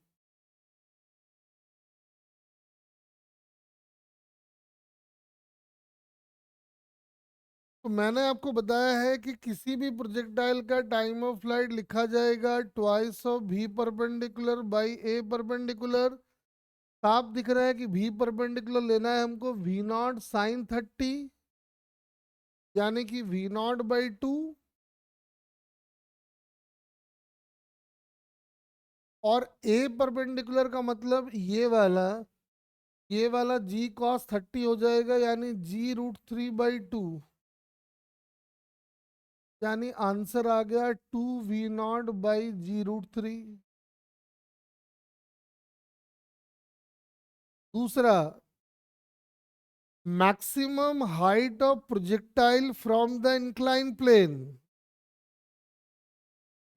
तो मैंने आपको बताया है कि किसी भी प्रोजेक्टाइल का टाइम ऑफ फ्लाइट लिखा जाएगा twice of v perpendicular by a perpendicular. साफ दिख रहा है कि v परपेंडिकुलर लेना है हमको v नॉट साइन 30, यानी कि v नॉट बाई 2, और a परपेंडिकुलर का मतलब ये वाला g cos 30 हो जाएगा, यानी g रूट 3/2, यानी आंसर आ गया 2v0 बाई g रूट 3। दूसरा, maximum height of projectile from the incline plane.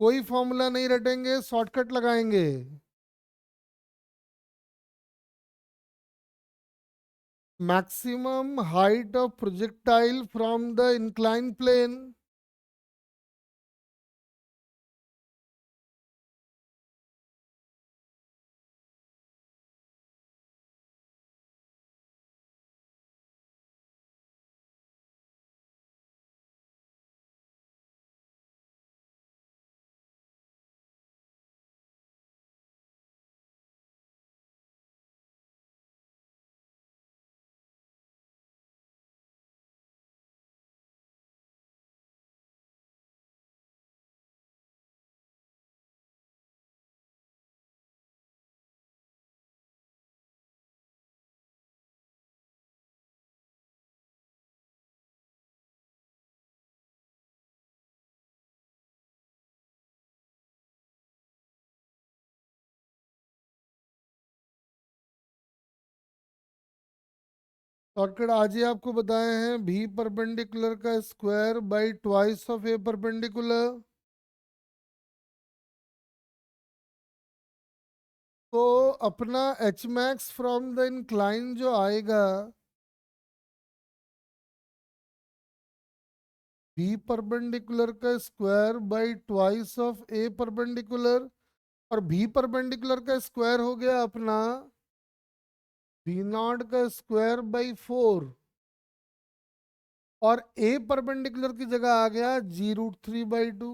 कोई फॉर्मूला नहीं रटेंगे, शॉर्टकट लगाएंगे। Maximum height of projectile from the incline plane. Shortcut आज ही आपको बताए हैं, भी परपेंडिकुलर का square by twice of a perpendicular. तो अपना H max from the incline जो आएगा, भी परपेंडिकुलर का square by twice of a perpendicular, और भी परपेंडिकुलर का स्क्वायर हो गया अपना भी नॉट का स्क्वायर बाई 4, और ए परपेंडिकुलर की जगह आ गया जी रूट 3/2,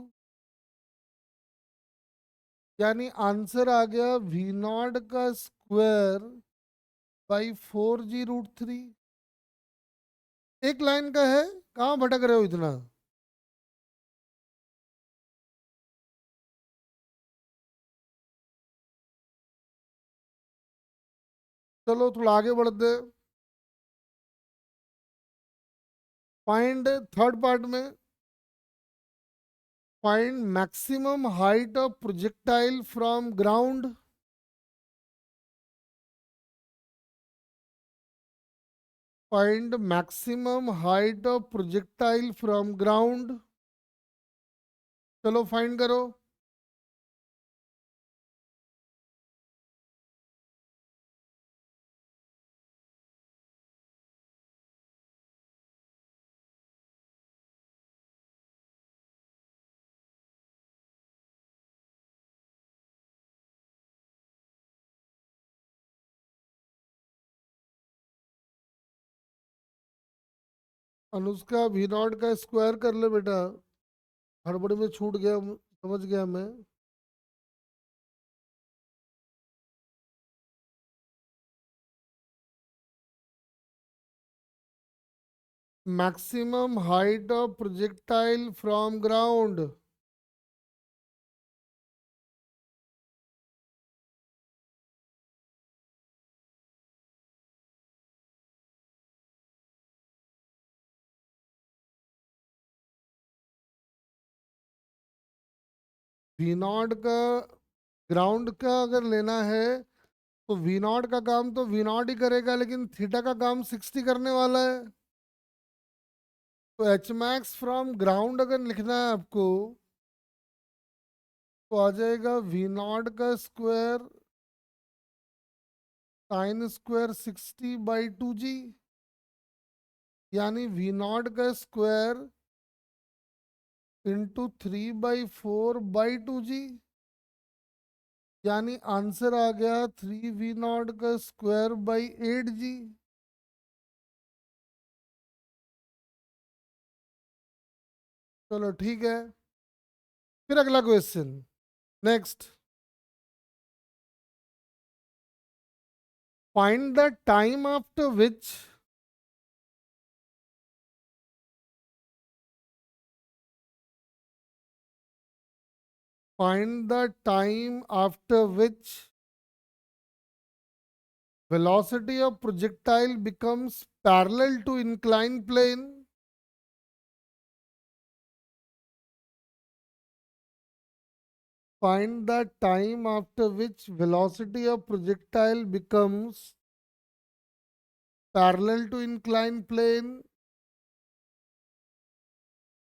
यानी आंसर आ गया वी नॉट का स्क्वायर बाई 4g√3। एक लाइन का है, कहाँ भटक रहे हो इतना। चलो थोड़ा आगे बढ़ते। फाइंड थर्ड पार्ट में, find maximum height of projectile from ground. Find maximum height of projectile from ground. चलो फाइंड करो। अनुष्का वी नॉट का स्क्वायर कर ले बेटा, हड़बड़ी में छूट गया, समझ गया मैं। Maximum height of projectile from ground. V not का ग्राउंड का अगर लेना है तो वी नॉट का काम तो वी नॉट ही करेगा, लेकिन थीटा का काम 60 करने वाला है। तो एच मैक्स फ्रॉम ग्राउंड अगर लिखना है आपको, तो आ जाएगा वी नॉट का स्क्वायर साइन स्क्वायर 60/2g, यानी वी नॉट का स्क्वायर इंटू 3/4/2g, यानी आंसर आ गया 3v0 का स्क्वायर बाई 8g। चलो ठीक है, फिर अगला question, next. Find the time after which find the time after which velocity of projectile becomes parallel to inclined plane. Find the time after which velocity of projectile becomes parallel to inclined plane.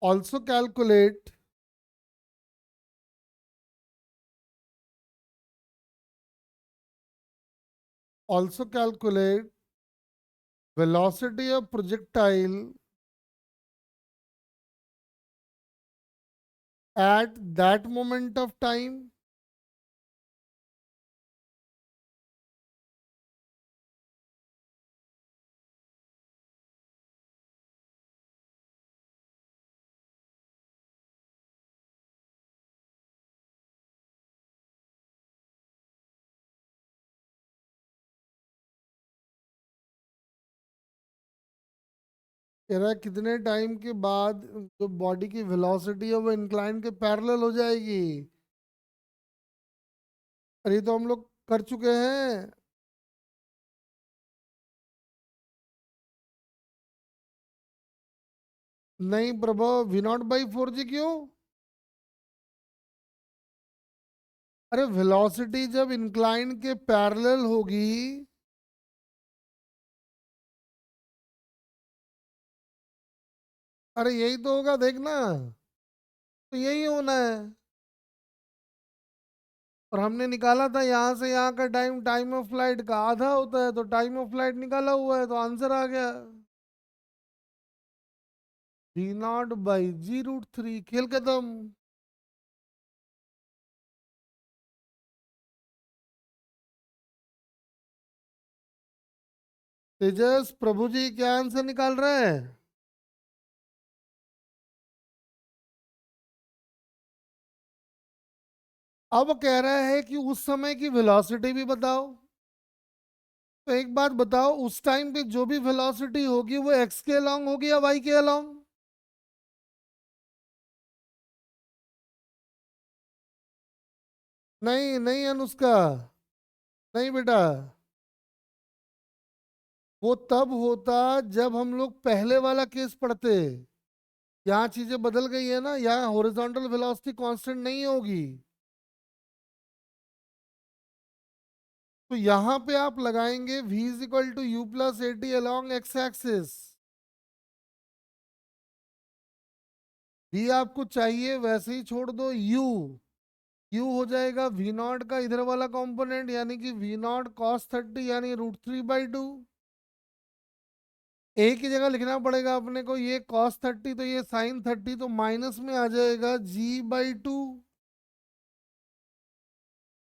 Also calculate velocity of projectile at that moment of time. कह रहा है कितने टाइम के बाद जो बॉडी की वेलोसिटी है वो इंक्लाइन के पैरेलल हो जाएगी। अरे ये तो हम लोग कर चुके हैं। नहीं प्रभु, वी नॉट बाई 4G क्यों? अरे वेलोसिटी जब इंक्लाइन के पैरेलल होगी, अरे यही तो होगा देखना, तो यही होना है। और हमने निकाला था यहाँ से यहाँ का टाइम, टाइम ऑफ फ्लाइट का आधा होता है, तो टाइम ऑफ फ्लाइट निकाला हुआ है, तो आंसर आ गया V0/G√3। खेल खत्म। तेजस प्रभु जी क्या आंसर निकाल रहे हैं? अब कह रहा है कि उस समय की वेलोसिटी भी बताओ। तो एक बात बताओ, उस टाइम पे जो भी वेलोसिटी होगी वो एक्स के अलोंग होगी या वाई के अलोंग? नहीं नहीं अनुष्का, नहीं बेटा, वो तब होता जब हम लोग पहले वाला केस पढ़ते। यहाँ चीजें बदल गई है ना, यहाँ हॉरिजॉन्टल वेलोसिटी कांस्टेंट नहीं होगी। तो यहाँ पे आप लगाएंगे v is equal to u plus a t along x axis. v आपको चाहिए वैसे ही छोड़ दो, u हो जाएगा v0 का इधर वाला कंपोनेंट, यानी कि v0 cos 30 यानी √3/2। ए की जगह लिखना पड़ेगा अपने को, ये cos 30 तो ये sin 30, तो माइनस में आ जाएगा g/2।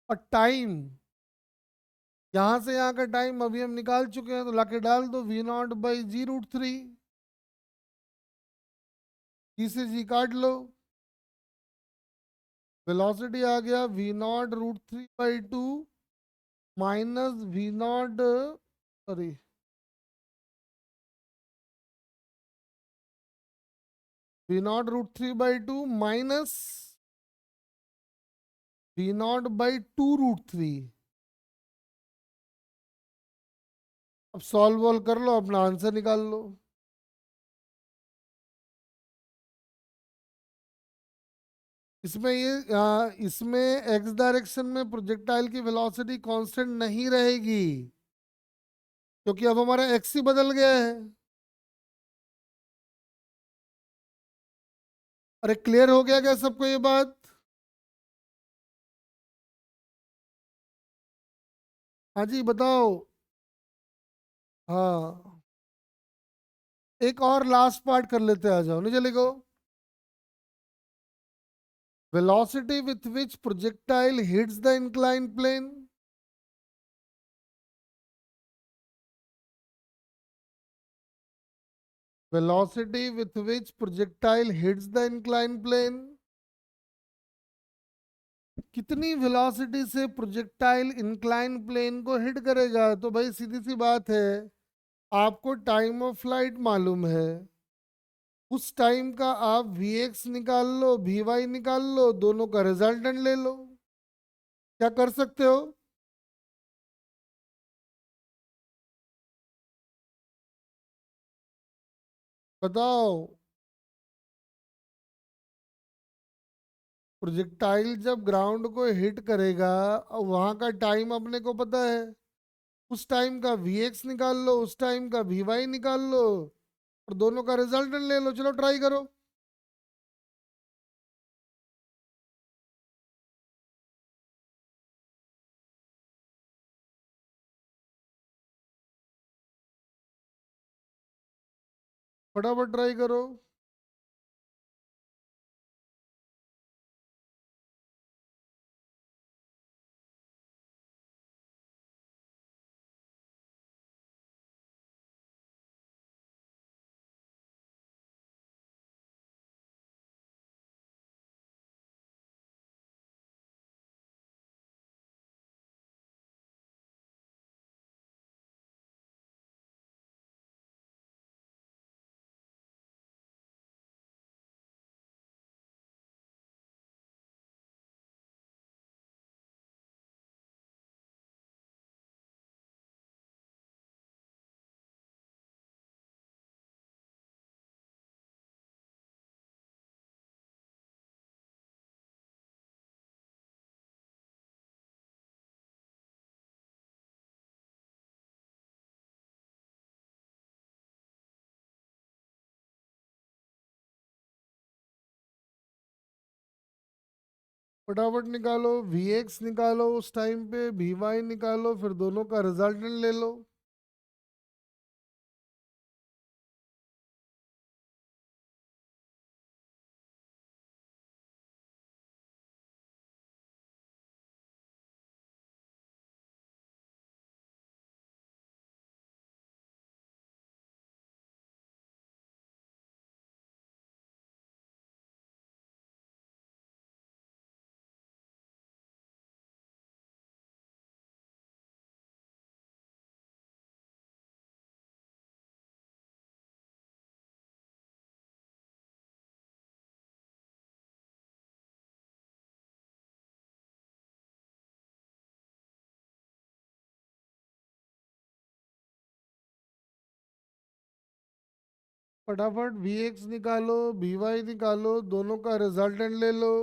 और टाइम, यहां से यहाँ का टाइम अभी हम निकाल चुके हैं, तो लाके डाल दो v0/G√3। जी से जी काट लो, वेलोसिटी आ गया v0√3/2 minus v0, sorry v0√3/2 minus v0/2√3। अब सॉल्व वॉल्व कर लो, अपना आंसर निकाल लो। इसमें इसमें एक्स डायरेक्शन में प्रोजेक्टाइल की वेलोसिटी कांस्टेंट नहीं रहेगी, क्योंकि अब हमारा एक्स ही बदल गया है। अरे क्लियर हो गया क्या सबको ये बात? हाँ जी बताओ। हाँ, एक और लास्ट पार्ट कर लेते हैं, आ जाओ नीचे लिखो। Velocity with which projectile hits the incline plane. Velocity with which projectile hits the incline plane. कितनी वेलोसिटी से प्रोजेक्टाइल इंक्लाइन प्लेन को हिट करेगा? तो भाई सीधी सी बात है, आपको टाइम ऑफ फ्लाइट मालूम है, उस टाइम का आप वी एक्स निकाल लो, वी वाई निकाल लो, दोनों का रिजल्टेंट ले लो। क्या कर सकते हो? बताओ। प्रोजेक्टाइल जब ग्राउंड को हिट करेगा और वहां का टाइम अपने को पता है, उस टाइम का वी एक्स निकाल लो, उस टाइम का वी वाई निकाल लो, और दोनों का रिजल्टेंट ले लो। चलो ट्राई करो। फटाफट ट्राई करो। फटाफट निकालो, वी एक्स निकालो उस टाइम पे, वी वाई निकालो, फिर दोनों का रिजल्टेंट ले लो। फटाफट वी एक्स निकालो, वी वाई निकालो, दोनों का रिजल्टेंट ले लो।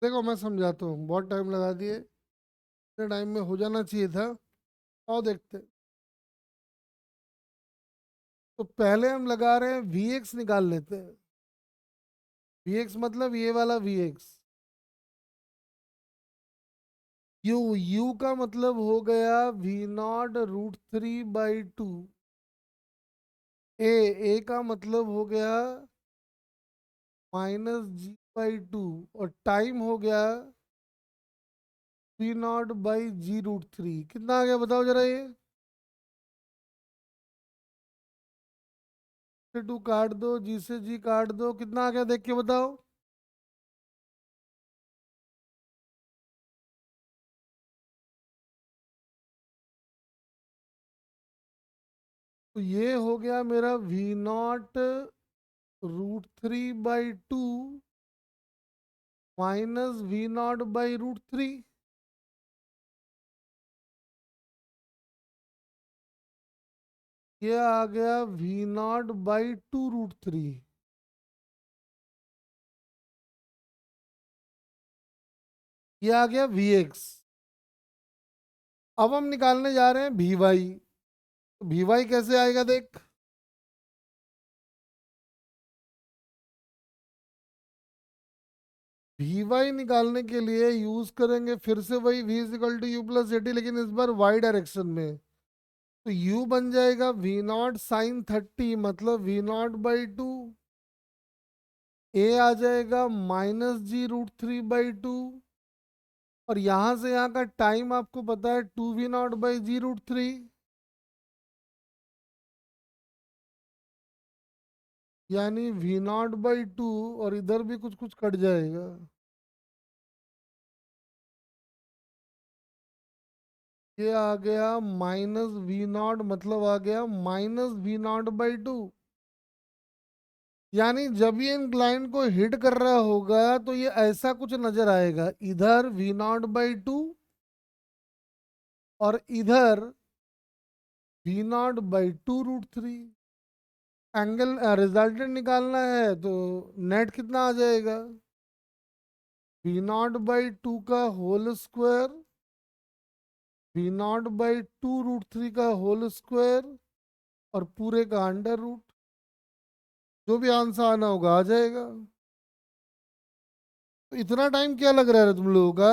देखो मैं समझाता हूँ, बहुत टाइम लगा दिए, इतने टाइम में हो जाना चाहिए था। आओ देखते हैं। तो पहले हम लगा रहे हैं वी एक्स, निकाल लेते हैं। वी एक्स मतलब ये वाला वी एक्स। यू, यू का मतलब हो गया वी नॉट रूट 3/2। ए का मतलब हो गया -g/2। और टाइम हो गया v0/g√3। कितना आ गया बताओ जरा ये। से 2 काट दो, जी से जी काट दो, कितना आ गया देख के बताओ। तो ये हो गया मेरा v0√3/2 -v0/√3। ये आ गया v0/2√3। ये आ गया वी एक्स। अब हम निकालने जा रहे हैं वी वाई। तो वी वाई कैसे आएगा देख। वी वाई निकालने के लिए यूज करेंगे फिर से वही v = u+80, लेकिन इस बार y डायरेक्शन में। तो u बन जाएगा v0 sin 30, मतलब v0/2। a आ जाएगा -g√3/2। और यहां से यहाँ का टाइम आपको पता है 2v0/g√3, यानी v0/2। और इधर भी कुछ कुछ कट जाएगा। ये आ गया -v0, मतलब आ गया -v0/2। यानी जब ये इंक्लाइन को हिट कर रहा होगा तो ये ऐसा कुछ नजर आएगा, इधर v0/2 और इधर v0/2√3। एंगल रिजल्टेंट निकालना है तो नेट कितना आ जाएगा, v0/2 का होल स्क्वायर, v0/2√3 का होल स्क्वायर, और पूरे का अंडर रूट। जो भी आंसर आना होगा आ जाएगा। तो इतना टाइम क्या लग रहा है तुम लोगों का।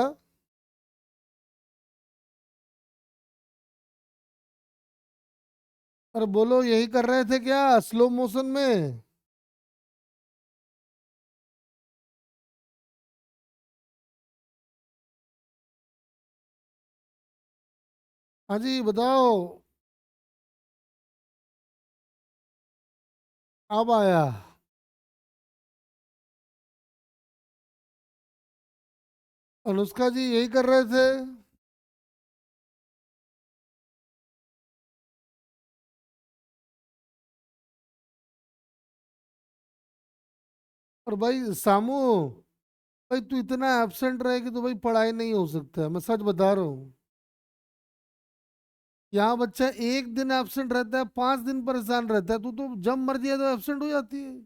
अरे बोलो, यही कर रहे थे क्या स्लो मोशन में। हाँ जी बताओ। अब आया। अनुष्का जी यही कर रहे थे। और भाई सामू, भाई तू इतना एब्सेंट रहेगी तो भाई पढ़ाई नहीं हो सकता, मैं सच बता रहा हूँ। यहाँ बच्चा एक दिन एब्सेंट रहता है, 5 दिन परेशान रहता है, तू तो जब मर्जी है तो एब्सेंट हो जाती है।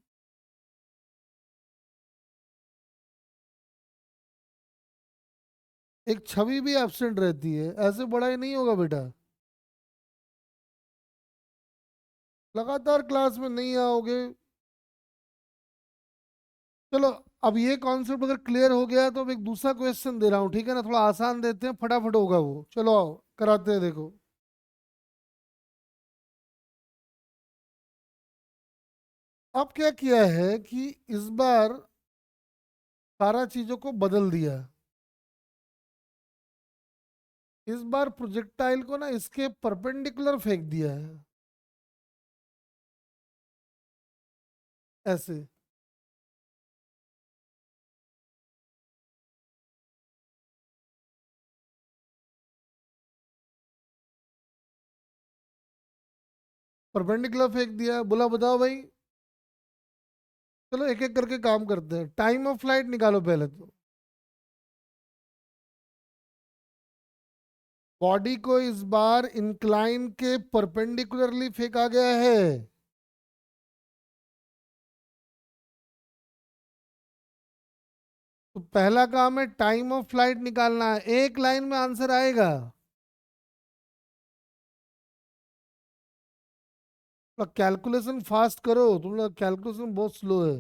एक छवि भी एब्सेंट रहती है, ऐसे पढ़ाई नहीं होगा बेटा। लगातार क्लास में नहीं आओगे। चलो, अब ये कॉन्सेप्ट अगर क्लियर हो गया तो अब एक दूसरा क्वेश्चन दे रहा हूँ, ठीक है ना, थोड़ा आसान देते हैं, फटाफट होगा वो। चलो आओ कराते हैं, देखो। अब क्या किया है कि इस बार सारा चीजों को बदल दिया। इस बार प्रोजेक्टाइल को ना इसके परपेंडिकुलर फेंक दिया है, ऐसे। परपेंडिकुलर फेंक दिया, बोला बताओ भाई। चलो एक एक करके काम करते हैं। टाइम ऑफ फ्लाइट निकालो पहले तो। बॉडी को इस बार इंक्लाइन के परपेंडिकुलरली फेंका गया है। तो पहला काम है टाइम ऑफ फ्लाइट निकालना है, एक लाइन में आंसर आएगा। कैलकुलेशन फास्ट करो, तुम लोग कैलकुलेशन बहुत स्लो है।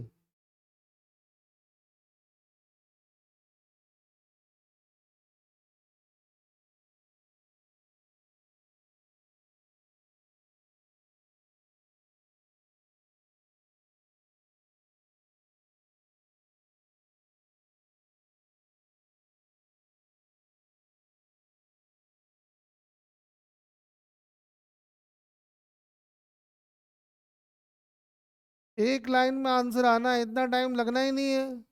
एक लाइन में आंसर आना है, इतना टाइम लगना ही नहीं है।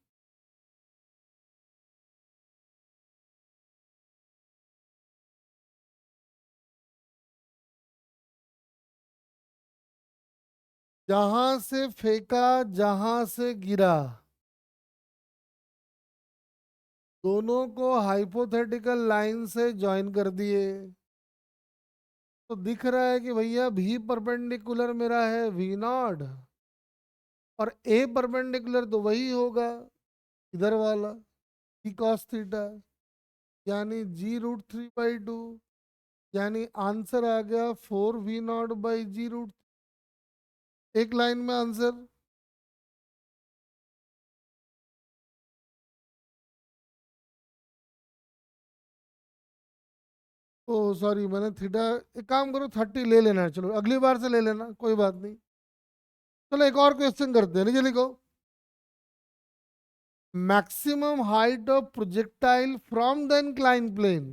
जहां से फेंका, जहां से गिरा, दोनों को हाइपोथेटिकल लाइन से ज्वाइन कर दिए। तो दिख रहा है कि भैया भी परपेंडिकुलर मेरा है वी नॉट, और ए परपेंडिकुलर तो वही होगा इधर वाला, सी कॉस थीटा, यानी g√3/2, यानी आंसर आ गया 4v0/g√, एक लाइन में आंसर। ओ सॉरी, मैंने थीटा, एक काम करो 30 ले लेना है, चलो अगली बार से ले लेना, कोई बात नहीं। चलो एक और क्वेश्चन करते हैं, नीचे लिखो। Maximum height of projectile from the incline plane.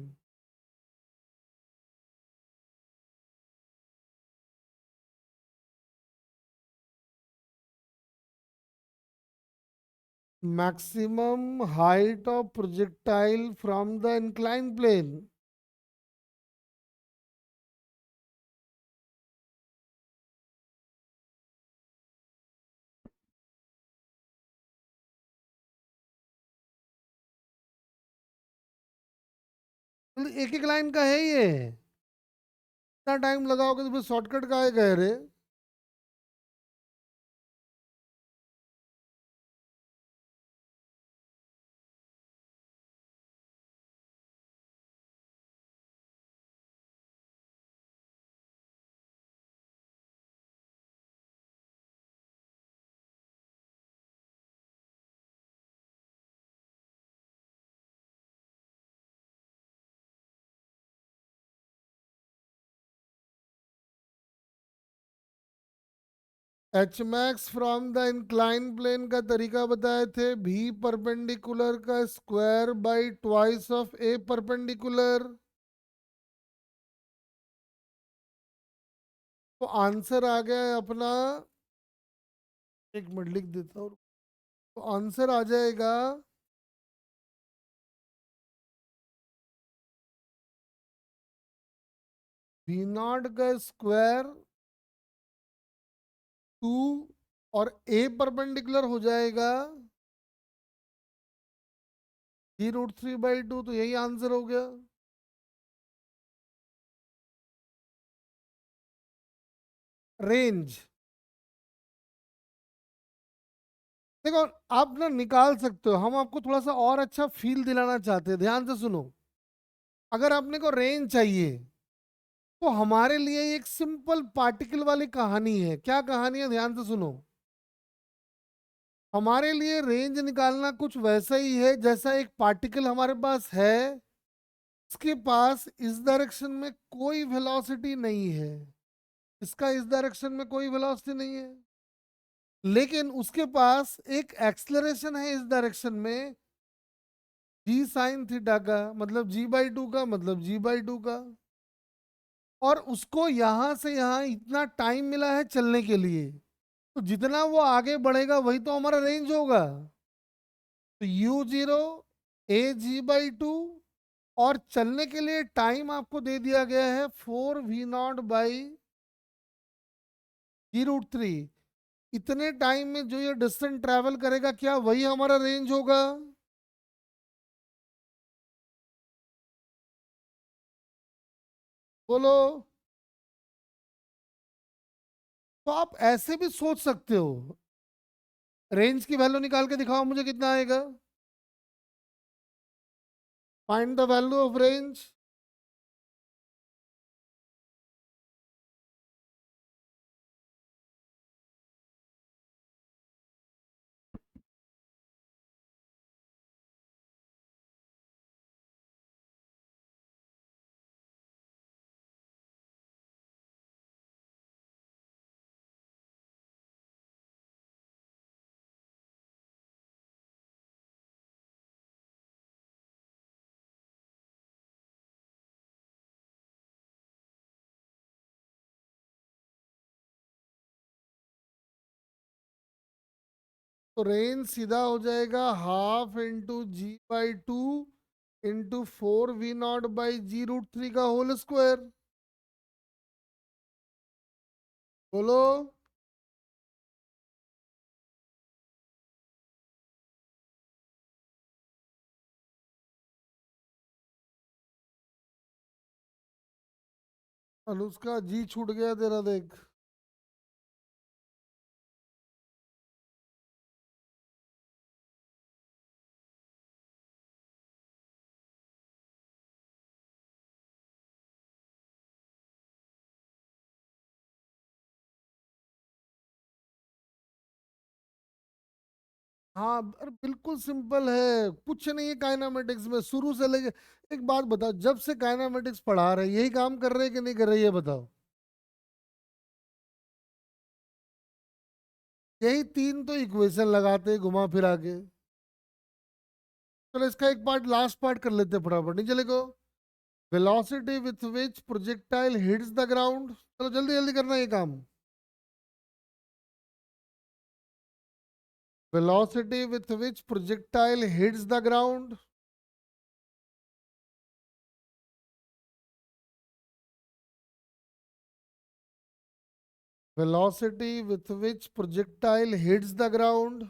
maximum height of projectile from the inclined plane। एक एक लाइन का है ये, इतना टाइम लगाओगे तो फिर शॉर्टकट का है कह रहे। H max from the incline plane का तरीका बताए थे, भी परपेंडिकुलर का square by twice of a perpendicular. तो आंसर आ गया है अपना, एक मिनट लिख देता हूँ, तो आंसर आ जाएगा v0 का स्क्वायर 2, और ए परपेंडिकुलर हो जाएगा g√3/2, तो यही आंसर हो गया। रेंज देखो, आप ना निकाल सकते हो, हम आपको थोड़ा सा और अच्छा फील दिलाना चाहते हैं, ध्यान से सुनो। अगर आपने को रेंज चाहिए तो हमारे लिए एक सिंपल पार्टिकल वाली कहानी है। क्या कहानी है, ध्यान से सुनो। हमारे लिए रेंज निकालना कुछ वैसा ही है जैसा एक पार्टिकल हमारे पास है, इसके पास इस डायरेक्शन में कोई वेलोसिटी नहीं है, इसका इस डायरेक्शन में कोई वेलोसिटी नहीं है, लेकिन उसके पास एक एक्सलरेशन है इस डायरेक्शन में, जी साइन थीटा का, मतलब g/2 का, मतलब g/2 का। और उसको यहां से यहां इतना टाइम मिला है चलने के लिए, तो जितना वो आगे बढ़ेगा वही तो हमारा रेंज होगा। तो u0 a g/2, और चलने के लिए टाइम आपको दे दिया गया है 4v0/g√3। इतने टाइम में जो ये डिस्टेंस ट्रेवल करेगा, क्या वही हमारा रेंज होगा? बोलो। तो आप ऐसे भी सोच सकते हो, रेंज की वैल्यू निकाल के दिखाओ मुझे कितना आएगा। Find the value of range. तो रेंज सीधा हो जाएगा half into g by two into 4 V0/g√3 का होल स्क्वायर। बोलो। अनुष्का जी छूट गया तेरा, देख। हाँ, अरे बिल्कुल सिंपल है, कुछ नहीं है काइनामेटिक्स में शुरू से लेके। एक बात बताओ, जब से काइनामेटिक्स पढ़ा रहे यही काम कर रहे हैं कि नहीं कर रहे, ये बताओ। यही तीन तो इक्वेशन लगाते हैं घुमा फिरा के। चलो इसका एक पार्ट, लास्ट पार्ट कर लेते हैं फटाफट, नहीं चलेगा। Velocity with which projectile hits the ground. चलो जल्दी जल्दी करना ये काम। Velocity with which projectile hits the ground. Velocity with which projectile hits the ground.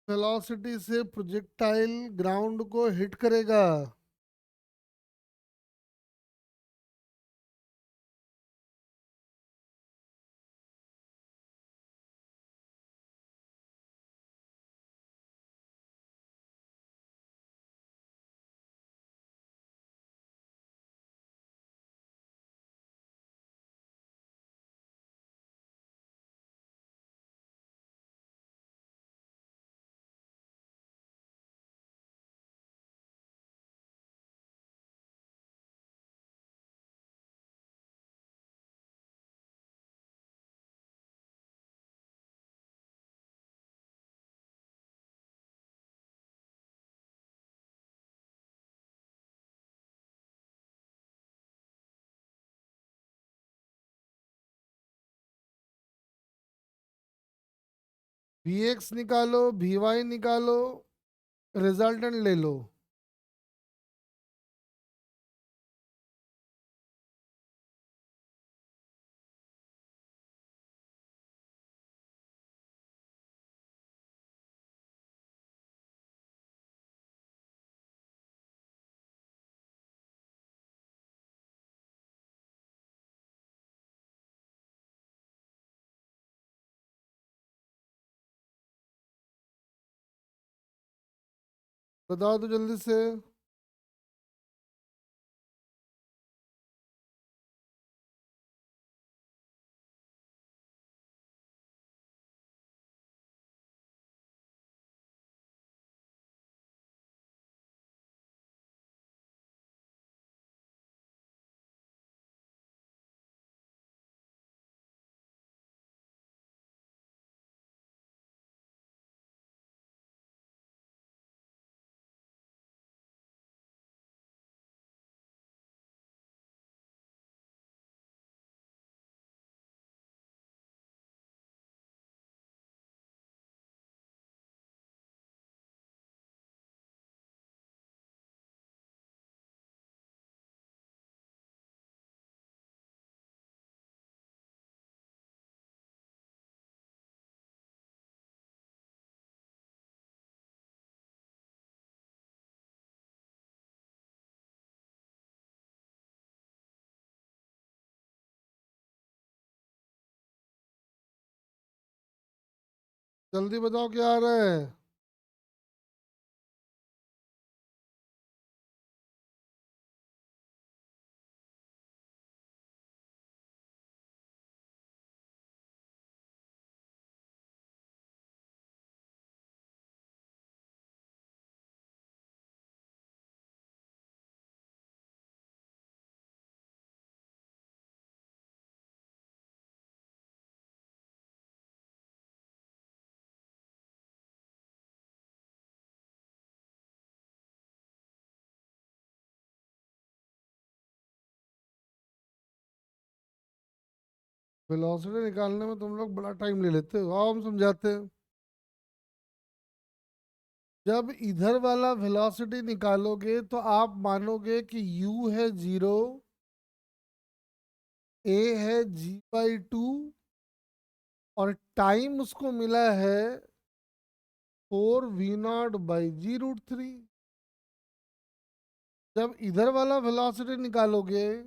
Velocity से प्रोजेक्टाइल ग्राउंड को हिट करेगा। Vx निकालो, Vy निकालो, रिजल्टेंट ले लो। बताओ तो जल्दी से। जल्दी बताओ क्या आ रहा है। वेलोसिटी निकालने में तुम लोग बड़ा टाइम ले लेते हो, आओ हम समझाते हैं। जब इधर वाला वेलोसिटी निकालोगे तो आप मानोगे कि u है 0, a है g/2 और टाइम उसको मिला है 4v0/g√3। जब इधर वाला वेलोसिटी निकालोगे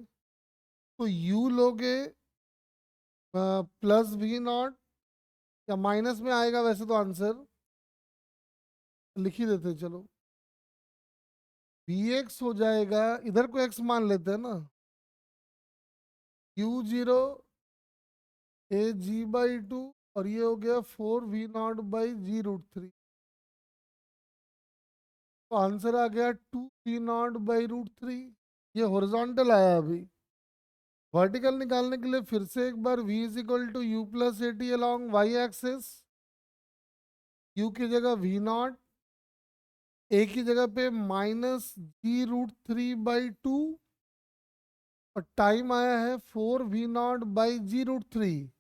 तो u लोगे +v0, या माइनस में आएगा वैसे तो आंसर, लिख ही देते चलो। vx हो जाएगा, इधर को x मान लेते हैं ना, u0 a g/2 और ये हो गया 4v0/g√3। तो आंसर आ गया 2v0/√3। ये हॉरिजॉन्टल आया अभी। वर्टिकल निकालने के लिए फिर से एक बार v = u+at along y axis. u की जगह v0, a की जगह पे -g√3/2 और टाइम आया है 4v0/g√3।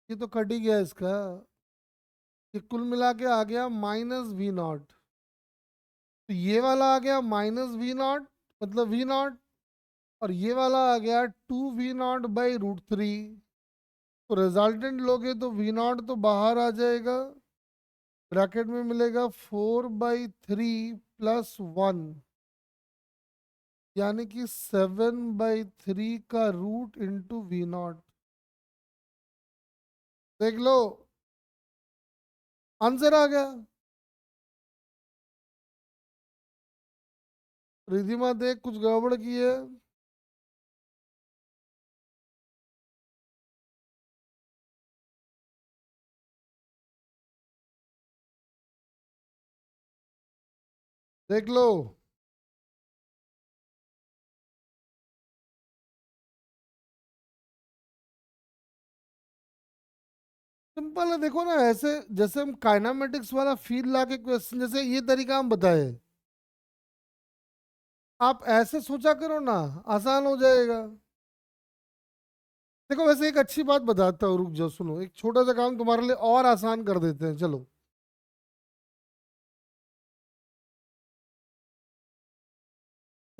ये तो कट ही गया इसका। ये कुल मिला के आ गया -v0। तो ये वाला आ गया -v0, मतलब v0, और ये वाला आ गया 2v0/√3। तो रिजल्टेंट लोगे तो v0 तो बाहर आ जाएगा, ब्रैकेट में मिलेगा 4/3 + 1, यानी कि 7/3 का रूट इंटू v0। देख लो, आंसर आ गया। रिधिमा देख कुछ गड़बड़ की है। देख लो, सिंपल है, देखो ना, ऐसे जैसे हम काइनामेटिक्स वाला फील ला के क्वेश्चन, जैसे ये तरीका हम बताए, आप ऐसे सोचा करो ना, आसान हो जाएगा। देखो वैसे एक अच्छी बात बताता हूँ, रुक जाओ सुनो, एक छोटा सा काम तुम्हारे लिए और आसान कर देते हैं, चलो।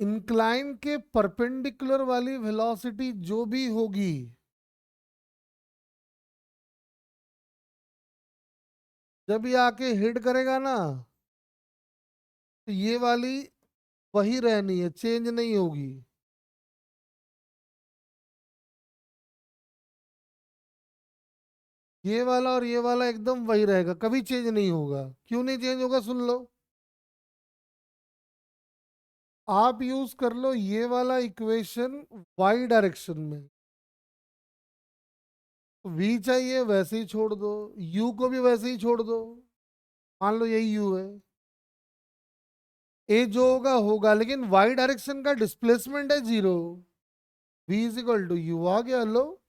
इंक्लाइन के परपेंडिकुलर वाली वेलोसिटी जो भी होगी, जब ये आके हिट करेगा ना, तो ये वाली वही रहनी है, चेंज नहीं होगी। ये वाला और ये वाला एकदम वही रहेगा, कभी चेंज नहीं होगा। क्यों नहीं चेंज होगा, सुन लो। आप यूज कर लो ये वाला इक्वेशन वाई डायरेक्शन में। v चाहिए वैसे ही छोड़ दो, u को भी वैसे ही छोड़ दो, मान लो यही u है। a जो होगा होगा, लेकिन y डायरेक्शन का डिस्प्लेसमेंट है 0। v = u आ गया, लो।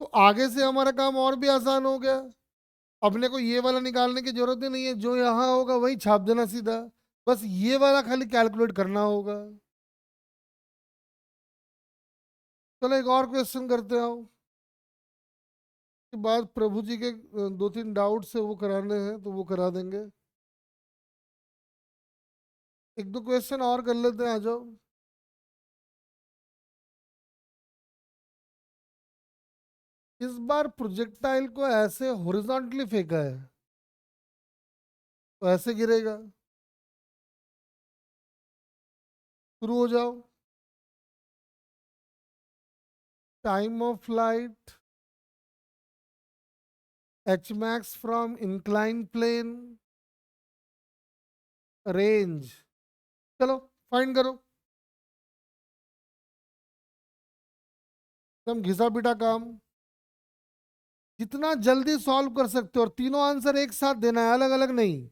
तो आगे से हमारा काम और भी आसान हो गया। अपने को ये वाला निकालने की जरूरत ही नहीं है, जो यहाँ होगा वही छाप देना सीधा। बस ये वाला खाली कैलकुलेट करना होगा। चलो एक और क्वेश्चन करते हैं। के बाद प्रभु जी के 2-3 डाउट से वो कराने हैं तो वो करा देंगे। एक दो क्वेश्चन और कर लेते हैं, आ जाओ। इस बार प्रोजेक्टाइल को ऐसे हॉरिजॉन्टली फेंका है, तो ऐसे गिरेगा। शुरू हो जाओ। Time of flight, H max from incline plane, range. चलो फाइंड करो, एकदम घिसा पिटा काम, जितना जल्दी सॉल्व कर सकते हो, और तीनों आंसर एक साथ देना है, अलग अलग नहीं।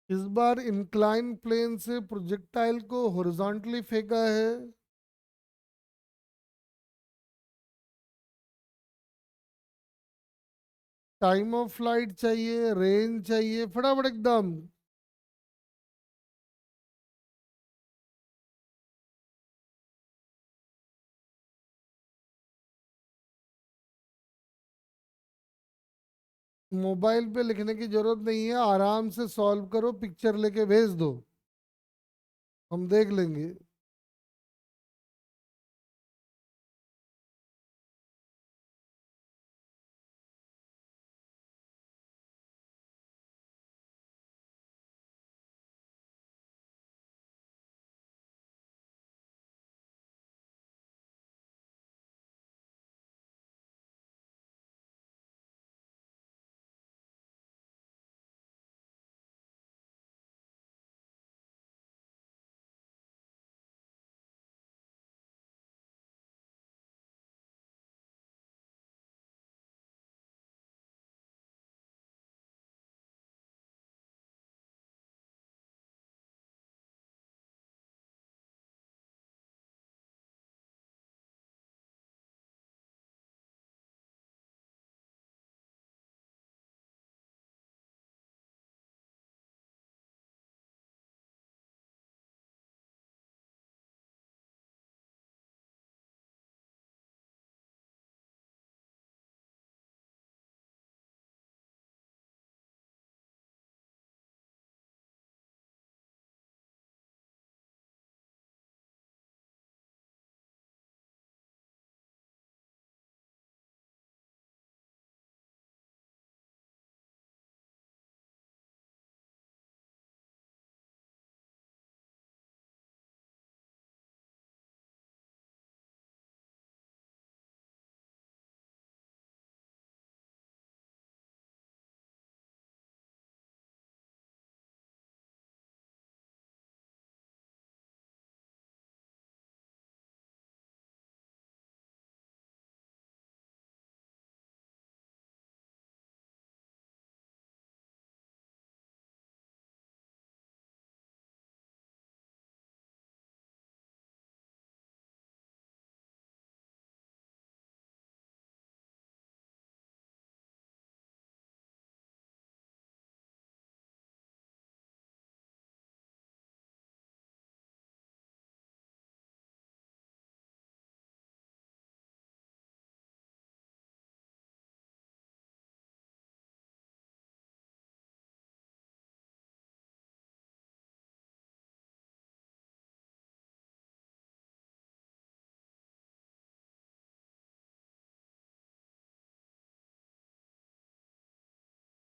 इस बार इंक्लाइन प्लेन से प्रोजेक्टाइल को हॉरिजॉन्टली फेंका है। टाइम ऑफ फ्लाइट चाहिए, रेंज चाहिए, फटाफट एकदम। मोबाइल पे लिखने की जरूरत नहीं है, आराम से सॉल्व करो, पिक्चर लेके भेज दो, हम देख लेंगे।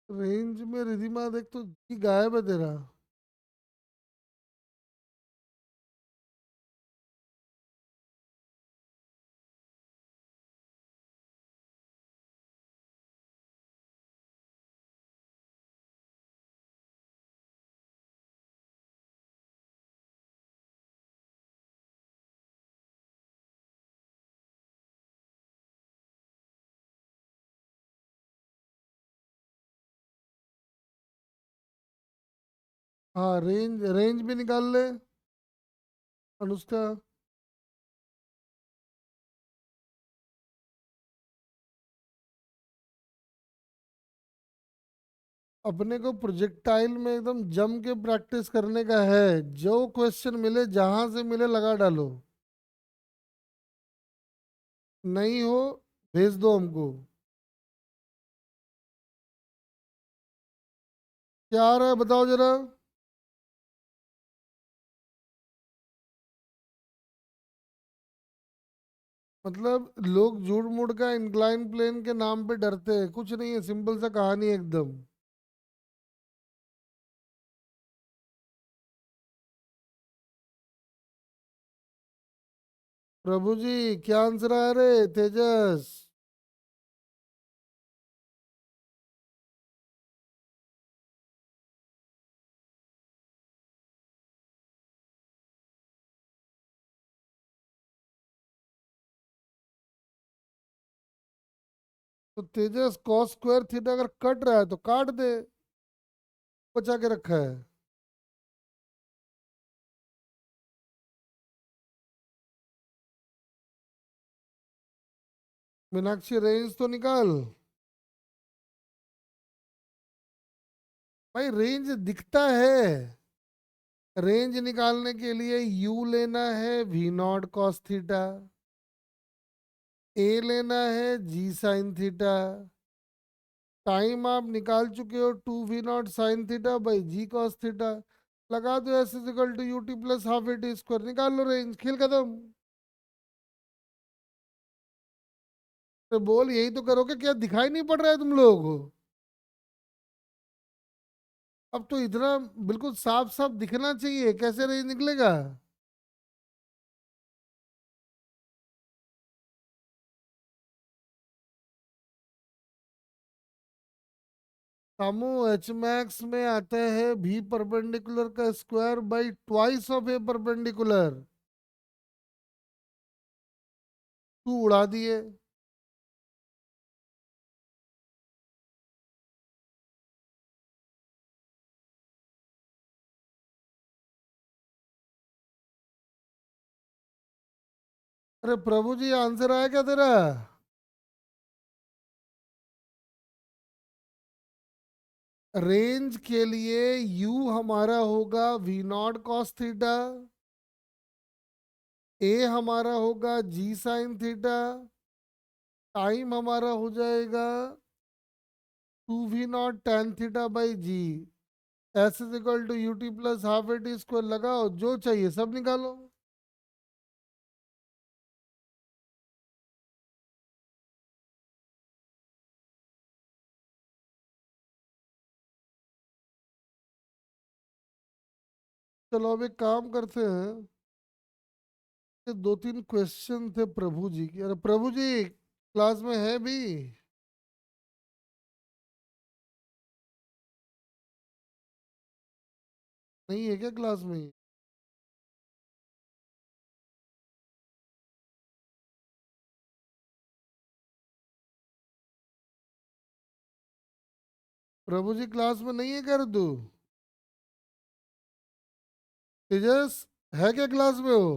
रेंज में रिधिमा देख तो जी गायब है तेरा। हाँ, रेंज रेंज भी निकाल ले अनुष्का। अपने को प्रोजेक्टाइल में एकदम जम के प्रैक्टिस करने का है, जो क्वेश्चन मिले जहां से मिले लगा डालो। नहीं हो, भेज दो हमको। क्या आ रहा है बताओ जरा। मतलब लोग झूठ मूठ का इंक्लाइन प्लेन के नाम पे डरते हैं, कुछ नहीं है, सिंपल सा कहानी है एकदम। प्रभु जी क्या आंसर आ रहे तेजस? तो तेजस कॉस स्क्वायर थीटा अगर कट रहा है तो काट दे, बचा के रखा है। मीनाक्षी रेंज तो निकाल। भाई रेंज दिखता है। रेंज निकालने के लिए यू लेना है वी नॉट कॉस थीटा, ए लेना है जी साइन थीटा, टाइम आप निकाल चुके हो two we naught sine theta by g cos theta, लगा दो S is equal to u t plus half a t square, निकाल लो रेंज, खेल खत्म। तो बोल यही तो करोगे, क्या दिखाई नहीं पड़ रहा है तुम लोगों को? अब तो इतना बिल्कुल साफ साफ दिखना चाहिए, कैसे रेंज निकलेगा? सामू एच मैक्स में आता है भी परपेंडिकुलर का square by twice of a perpendicular. तू उड़ा दिए। अरे प्रभु जी आंसर आया क्या तेरा? रेंज के लिए u हमारा होगा we not cos theta, a हमारा होगा जी साइन थीटा, टाइम हमारा हो जाएगा two we naught tan theta by g, S is equal to u t plus half a t square, लगाओ जो चाहिए सब निकालो। चलो अब एक काम करते हैं, ये दो तीन क्वेश्चन थे प्रभु जी की, अरे प्रभु जी क्लास में है भी? नहीं है क्या क्लास में? प्रभु जी क्लास में नहीं है कर तू? तेजस है क्या क्लास में हो?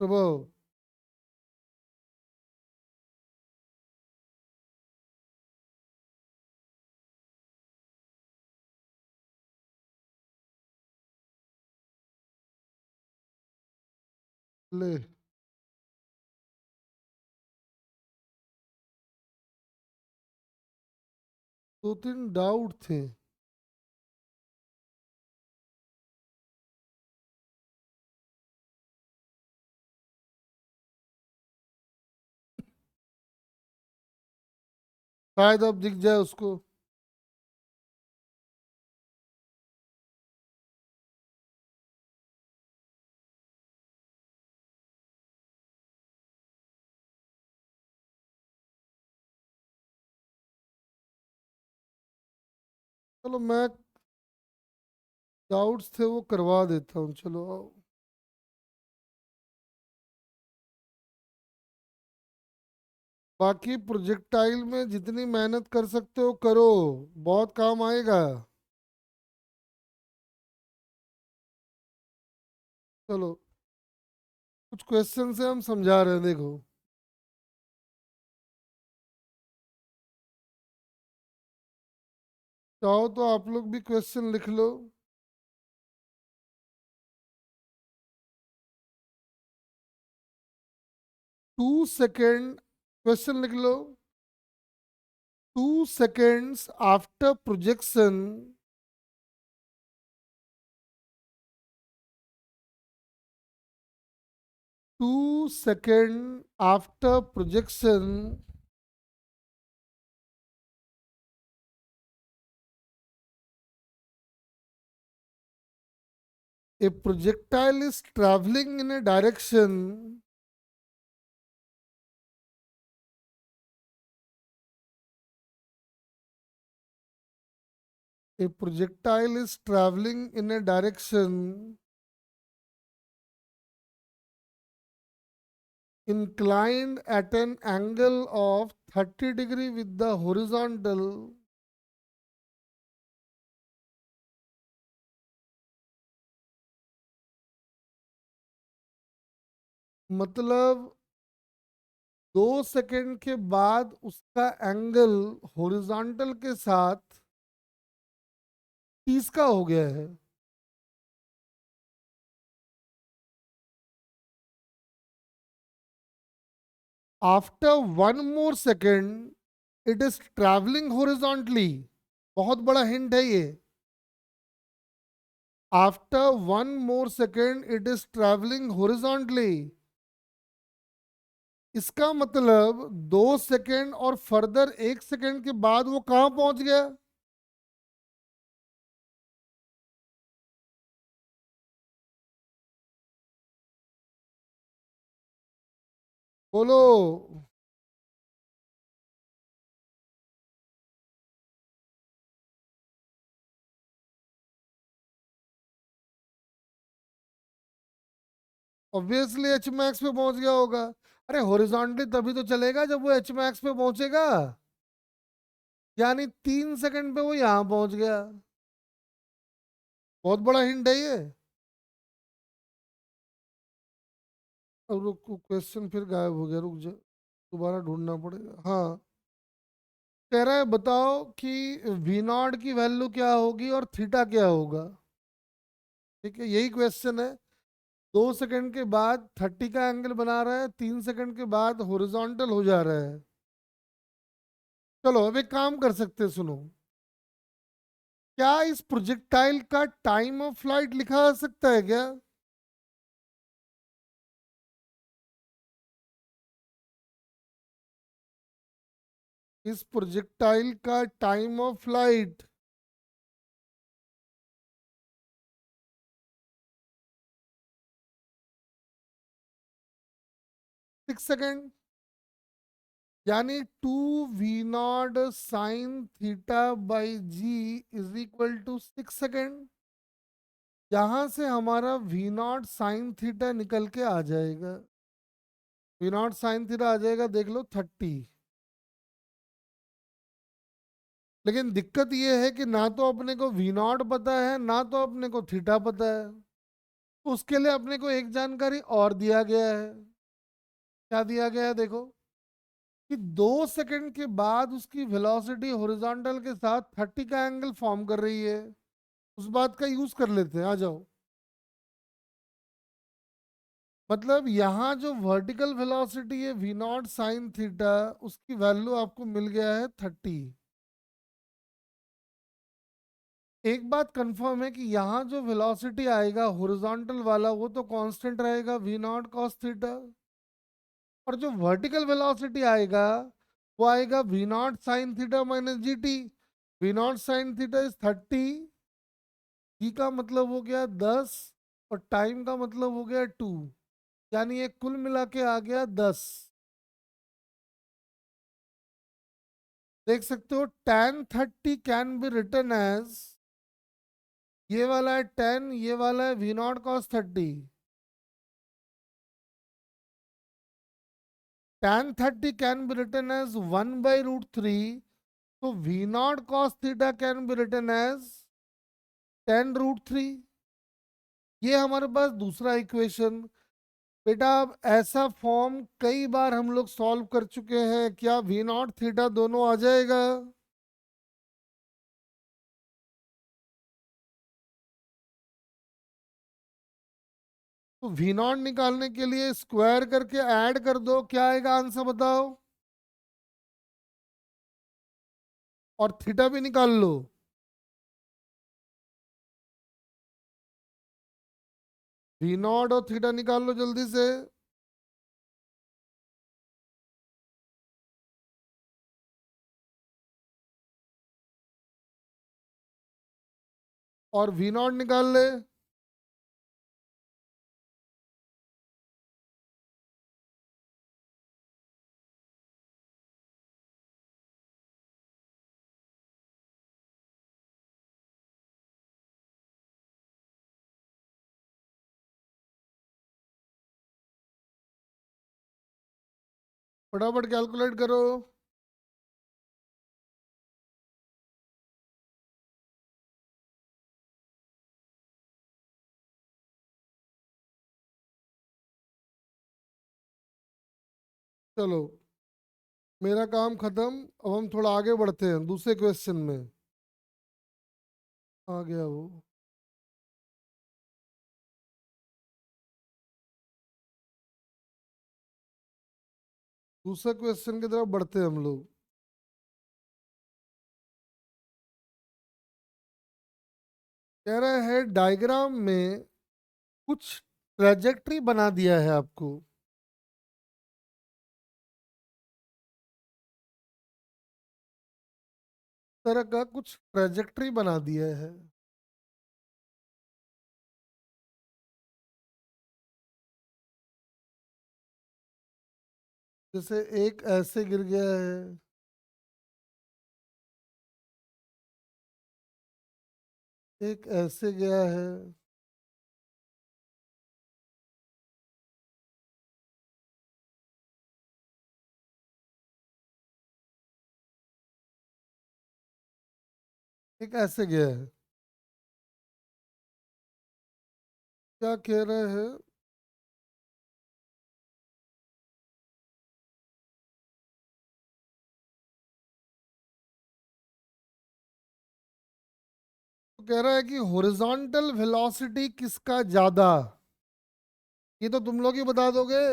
प्रभु। ले, दो तीन डाउट थे। शायद अब दिख जाए उसको। चलो मैं डाउट्स थे वो करवा देता हूँ, चलो आओ। बाकी प्रोजेक्टाइल में जितनी मेहनत कर सकते हो करो, बहुत काम आएगा। चलो कुछ क्वेश्चन से हम समझा रहे हैं, देखो। चाहो तो आप लोग भी क्वेश्चन लिख लो। 2 सेकेंड, क्वेश्चन लिख लो। 2 seconds after projection, 2 seconds after projection, a projectile is traveling in a direction inclined at an angle of 30 degree with the horizontal. मतलब 2 सेकंड के बाद उसका एंगल हॉरिजॉन्टल के साथ 30 का हो गया है. After 1 more second it is travelling horizontally. बहुत बड़ा हिंट है ये. After 1 more second it is travelling horizontally. इसका मतलब 2 सेकंड और फर्दर 1 सेकंड के बाद वो कहां पहुंच गया. बोलो. ऑब्वियसली एच मैक्स पे पहुंच गया होगा. अरे हॉरिजॉन्टली तभी तो चलेगा जब वो एच मैक्स पे पहुंचेगा. यानी 3 सेकंड पे वो यहां पहुंच गया. बहुत बड़ा हिंट है ये. अब रुक, क्वेश्चन फिर गायब हो गया. रुक जा, दोबारा ढूंढना पड़ेगा. हाँ, कह रहा है बताओ कि वी नॉट की वैल्यू क्या होगी और थीटा क्या होगा. ठीक है, यही क्वेश्चन है. 2 सेकंड के बाद 30 का एंगल बना रहा है, 3 सेकंड के बाद हॉरिजॉन्टल हो जा रहा है. चलो अब एक काम कर सकते हैं, सुनो. क्या इस प्रोजेक्टाइल का टाइम ऑफ फ्लाइट लिखा जा सकता है क्या. इस प्रोजेक्टाइल का टाइम ऑफ फ्लाइट 6 सेकंड. यानी 2 v naught sine theta by g is equal to 6 second. यहां से हमारा वी नॉट साइन थीटा निकल के आ जाएगा. वी नॉट साइन थीटा आ जाएगा, देख लो 30. लेकिन दिक्कत यह है कि ना तो अपने को वी नॉट पता है, ना तो अपने को थीटा पता है. तो उसके लिए अपने को एक जानकारी और दिया गया है. क्या दिया गया है देखो, कि 2 सेकंड के बाद उसकी वेलोसिटी हॉरिजॉन्टल के साथ 30 का एंगल फॉर्म कर रही है. उस बात का यूज कर लेते हैं, आ जाओ. मतलब यहाँ जो वर्टिकल वेलोसिटी है वी नॉट साइन थीटा, उसकी वैल्यू आपको मिल गया है 30. एक बात कंफर्म है कि यहाँ जो वेलोसिटी आएगा हॉरिजॉन्टल वाला वो तो कांस्टेंट रहेगा वी नॉट कॉस थीटा. और जो वर्टिकल वेलोसिटी आएगा वो आएगा v naught sine theta minus G T. We naught sine theta is 30. जी का मतलब हो गया 10 और टाइम का मतलब हो गया 2. यानी ये कुल मिला के आ गया 10. देख सकते हो tan 30 can be written as, ये वाला है 10, ये वाला है V not cos 30. tan 30 can be written as 1/√3. तो we not cos theta can be written as 10√3. ये हमारे पास दूसरा इक्वेशन. बेटा अब ऐसा फॉर्म कई बार हम लोग सॉल्व कर चुके हैं. क्या वी नॉट थीटा दोनों आ जाएगा. तो वी नॉट निकालने के लिए स्क्वायर करके ऐड कर दो, क्या आएगा आंसर बताओ. और थीटा भी निकाल लो. वी नॉट और थीटा निकाल लो जल्दी से. और वी नॉट निकाल ले। फटाफट कैलकुलेट करो। चलो, मेरा काम खत्म। अब हम थोड़ा आगे बढ़ते हैं दूसरे क्वेश्चन में। आ गया वो। दूसरे क्वेश्चन की तरफ बढ़ते हैं हम लोग। कह रहा है डायग्राम में कुछ ट्रेजेक्ट्री बना दिया है आपको। तरह का कुछ ट्रेजेक्ट्री बना दिया है। जैसे एक ऐसे गिर गया है, एक ऐसे गया है, एक ऐसे गया है। क्या कह रहे हैं? तो कह रहा है कि हॉरिजॉन्टल वेलोसिटी किसका ज्यादा। ये तो तुम लोग ही बता दोगे।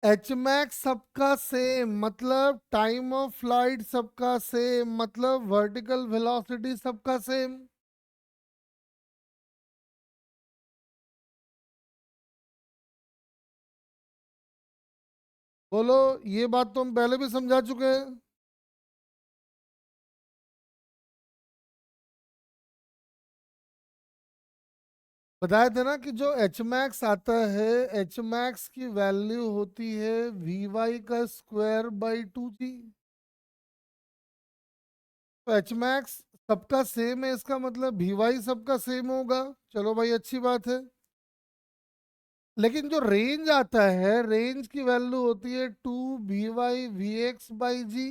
एच मैक्स सबका सेम मतलब टाइम ऑफ फ्लाइट सबका सेम मतलब वर्टिकल वेलोसिटी सबका सेम। बोलो, ये बात तो हम पहले भी समझा चुके हैं। बताए थे ना कि जो एच मैक्स आता है, एच मैक्स की वैल्यू होती है वी वाई का स्क्वायर बाई 2 जी। तो एच मैक्स सबका सेम है, इसका मतलब वी वाई सबका सेम होगा। चलो भाई, अच्छी बात है। लेकिन जो रेंज आता है, रेंज की वैल्यू होती है 2 V y V x by g.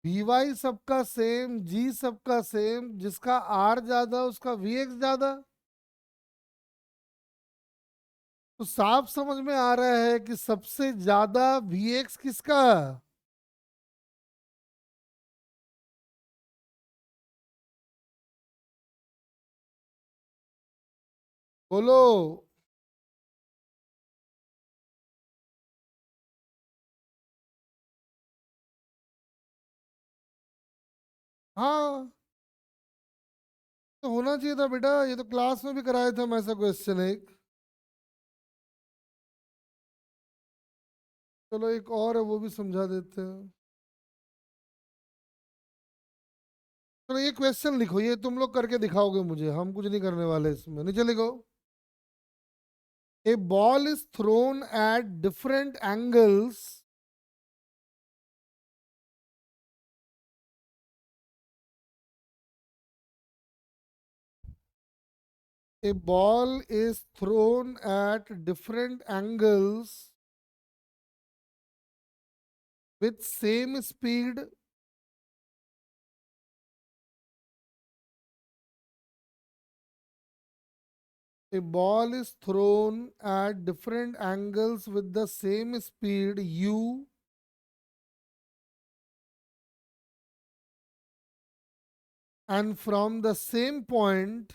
V y सबका सेम, जी सबका सेम, जिसका आर ज्यादा उसका वी एक्स ज्यादा। तो साफ समझ में आ रहा है कि सबसे ज्यादा वी एक्स किसका। बोलो। हाँ, तो होना चाहिए था बेटा, ये तो क्लास में भी कराया था हम ऐसा क्वेश्चन एक। चलो एक और है, वो भी समझा देते हैं। चलो ये क्वेश्चन लिखो, ये तुम लोग करके दिखाओगे मुझे, हम कुछ नहीं करने वाले इसमें। नीचे लिखो। A ball is thrown at different angles a ball is thrown at different angles with same speed a ball is thrown at different angles with the same speed u and from the same point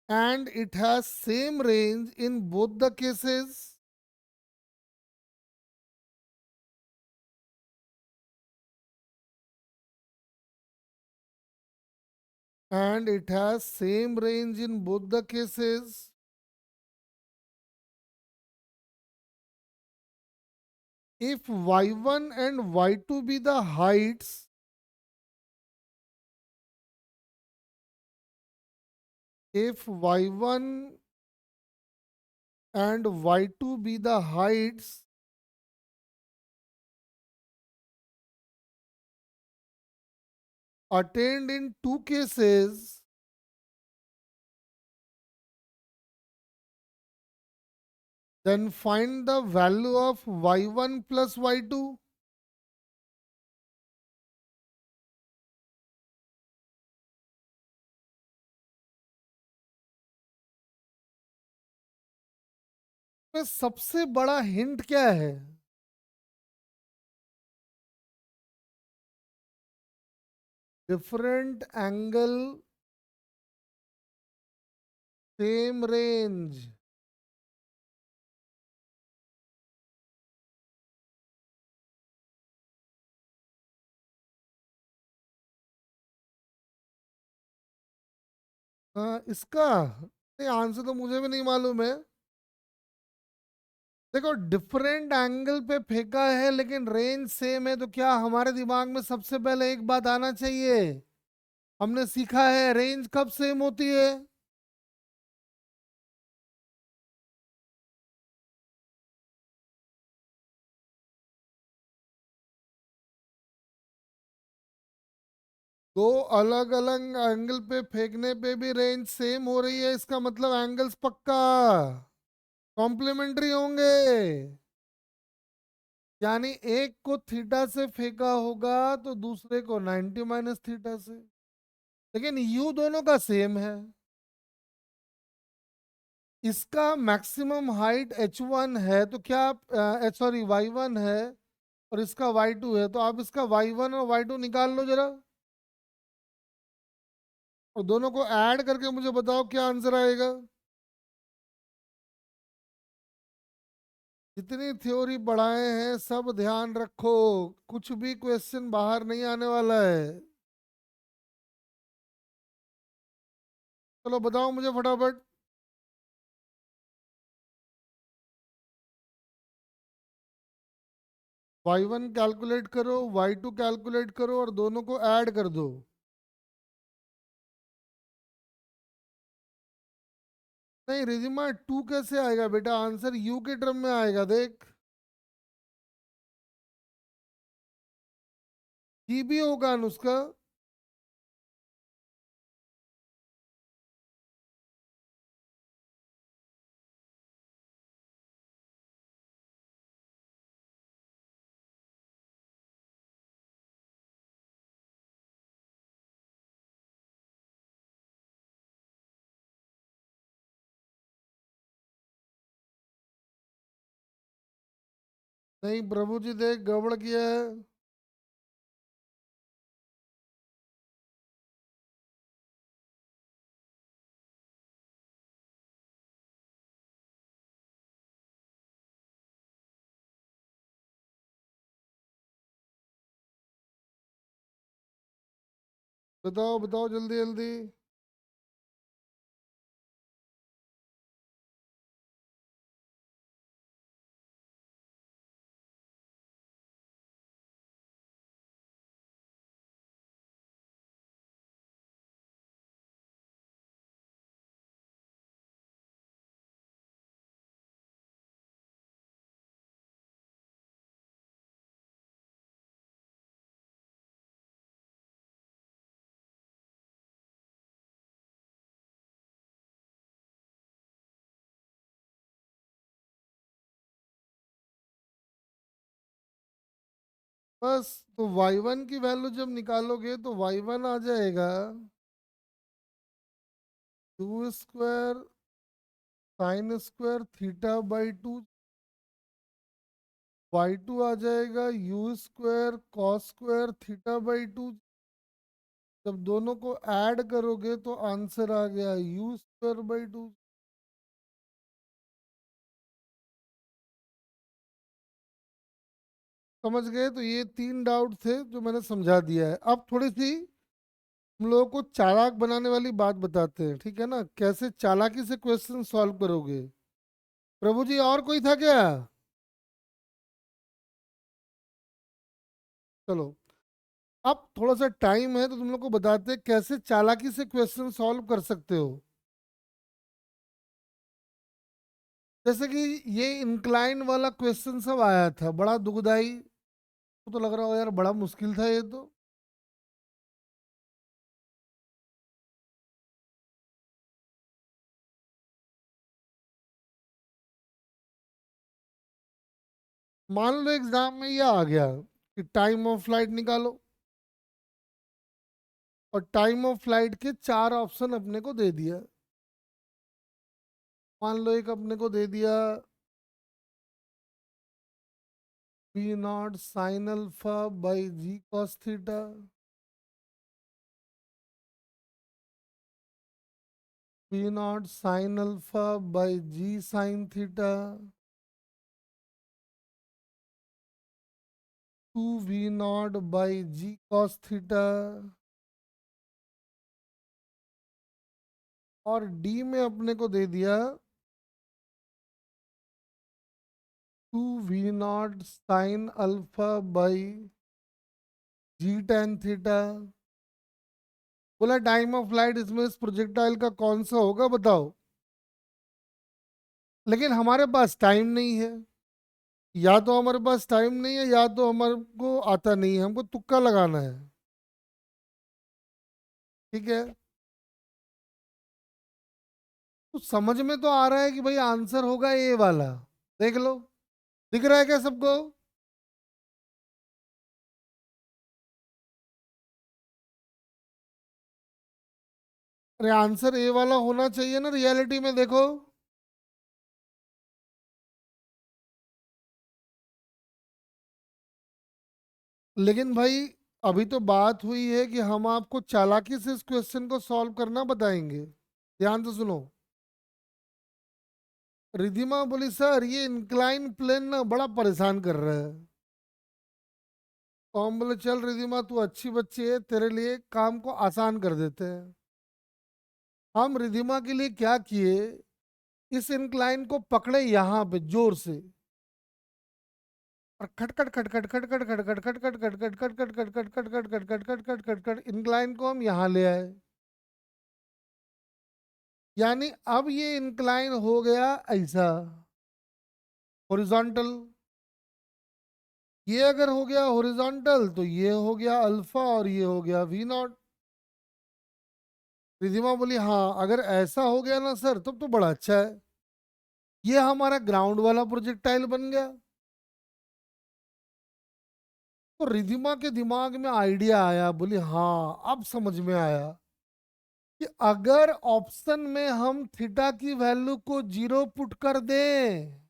and it has same range in both the cases. And it has same range in both the cases. if y1 and y2 be the heights, if y1 and y2 be the heights attained in two cases, then find the value of y1 plus y2. में सबसे बड़ा हिंट क्या है? Different angle, same range. इसका नहीं, आंसर तो मुझे भी नहीं मालूम है। देखो, डिफरेंट एंगल पे फेंका है लेकिन रेंज सेम है, तो क्या हमारे दिमाग में सबसे पहले एक बात आना चाहिए, हमने सीखा है रेंज कब सेम होती है? दो अलग अलग एंगल पे फेंकने पे भी रेंज सेम हो रही है, इसका मतलब एंगल्स पक्का कॉम्प्लीमेंट्री होंगे। यानी एक को थीटा से फेंका होगा तो दूसरे को 90 माइनस थीटा से, लेकिन यू दोनों का सेम है। इसका मैक्सिमम हाइट h1 है, तो क्या आप सॉरी y1 है और इसका y2 है, तो आप इसका y1 और y2 निकाल लो जरा और दोनों को ऐड करके मुझे बताओ क्या आंसर आएगा। जितनी थ्योरी पढ़ाए हैं सब ध्यान रखो, कुछ भी क्वेश्चन बाहर नहीं आने वाला है। चलो बताओ मुझे फटाफट। y1 कैलकुलेट करो, y2 कैलकुलेट करो और दोनों को ऐड कर दो। नहीं रिजिमा, टू कैसे आएगा बेटा, आंसर यू के टर्म में आएगा, देख। जी भी होगा अनुष्का। नहीं प्रभु जी, देख गड़बड़ किया है। बताओ बताओ जल्दी जल्दी। बस, तो y1 की वैल्यू जब निकालोगे तो y1 आ जाएगा two square sine square theta by two, y2 आ जाएगा u square cos square theta by two. जब दोनों को ऐड करोगे तो आंसर आ गया यू स्क्वायर बाई टू। समझ गए? तो ये तीन डाउट थे जो मैंने समझा दिया है। अब थोड़ी सी हम लोगों को चालाक बनाने वाली बात बताते हैं, ठीक है ना, कैसे चालाकी से क्वेश्चन सॉल्व करोगे। प्रभु जी और कोई था क्या? चलो, अब थोड़ा सा टाइम है तो तुम लोग को बताते हैं कैसे चालाकी से क्वेश्चन सॉल्व कर सकते हो। जैसे कि ये इंक्लाइन वाला क्वेश्चन सब आया था, बड़ा दुखदाई, तो लग रहा हो यार बड़ा मुश्किल था ये तो। मान लो एग्जाम में ये आ गया कि टाइम ऑफ फ्लाइट निकालो, और टाइम ऑफ फ्लाइट के चार ऑप्शन अपने को दे दिया। मान लो एक अपने को दे दिया V naught sine alpha by g cos theta, V naught sine alpha by g sine theta, two we naught by g cos theta, और डी में अपने को दे दिया two we naught sine alpha by g tan theta. बोला टाइम ऑफ फ्लाइट इसमें इस प्रोजेक्टाइल का कौन सा होगा बताओ। लेकिन हमारे पास टाइम नहीं है, या तो हमारे पास टाइम नहीं है या तो हमारे को आता नहीं है, हमको तुक्का लगाना है। ठीक है, तो समझ में तो आ रहा है कि भाई आंसर होगा ए वाला। देख लो, दिख रहा है क्या सबको? अरे आंसर ए वाला होना चाहिए ना रियलिटी में, देखो। लेकिन भाई अभी तो बात हुई है कि हम आपको चालाकी से इस क्वेश्चन को सॉल्व करना बताएंगे। ध्यान से सुनो। रिधिमा बोली सर ये इंक्लाइन प्लेन ना बड़ा परेशान कर रहा है। तो हम बोले चल रिधिमा तू अच्छी बच्ची है, तेरे लिए काम को आसान कर देते हैं। हम रिधिमा के लिए क्या किए, इस इंक्लाइन को पकड़े यहाँ पे जोर से, और खटखट खटखट खटखट खटखट खटखट खटखट खटखट खटखट खटखट खटखट खटखट खटखट इंक्लाइन को हम यहाँ ले आए। यानी अब ये इंक्लाइन हो गया ऐसा, हॉरिजॉन्टल। ये अगर हो गया हॉरिजॉन्टल तो ये हो गया अल्फा और ये हो गया वी नॉट। रिधिमा बोली हाँ अगर ऐसा हो गया ना सर तब तो बड़ा अच्छा है, ये हमारा ग्राउंड वाला प्रोजेक्टाइल बन गया। तो रिधिमा के दिमाग में आइडिया आया, बोली हाँ अब समझ में आया कि अगर ऑप्शन में हम थीटा की वैल्यू को जीरो पुट कर दें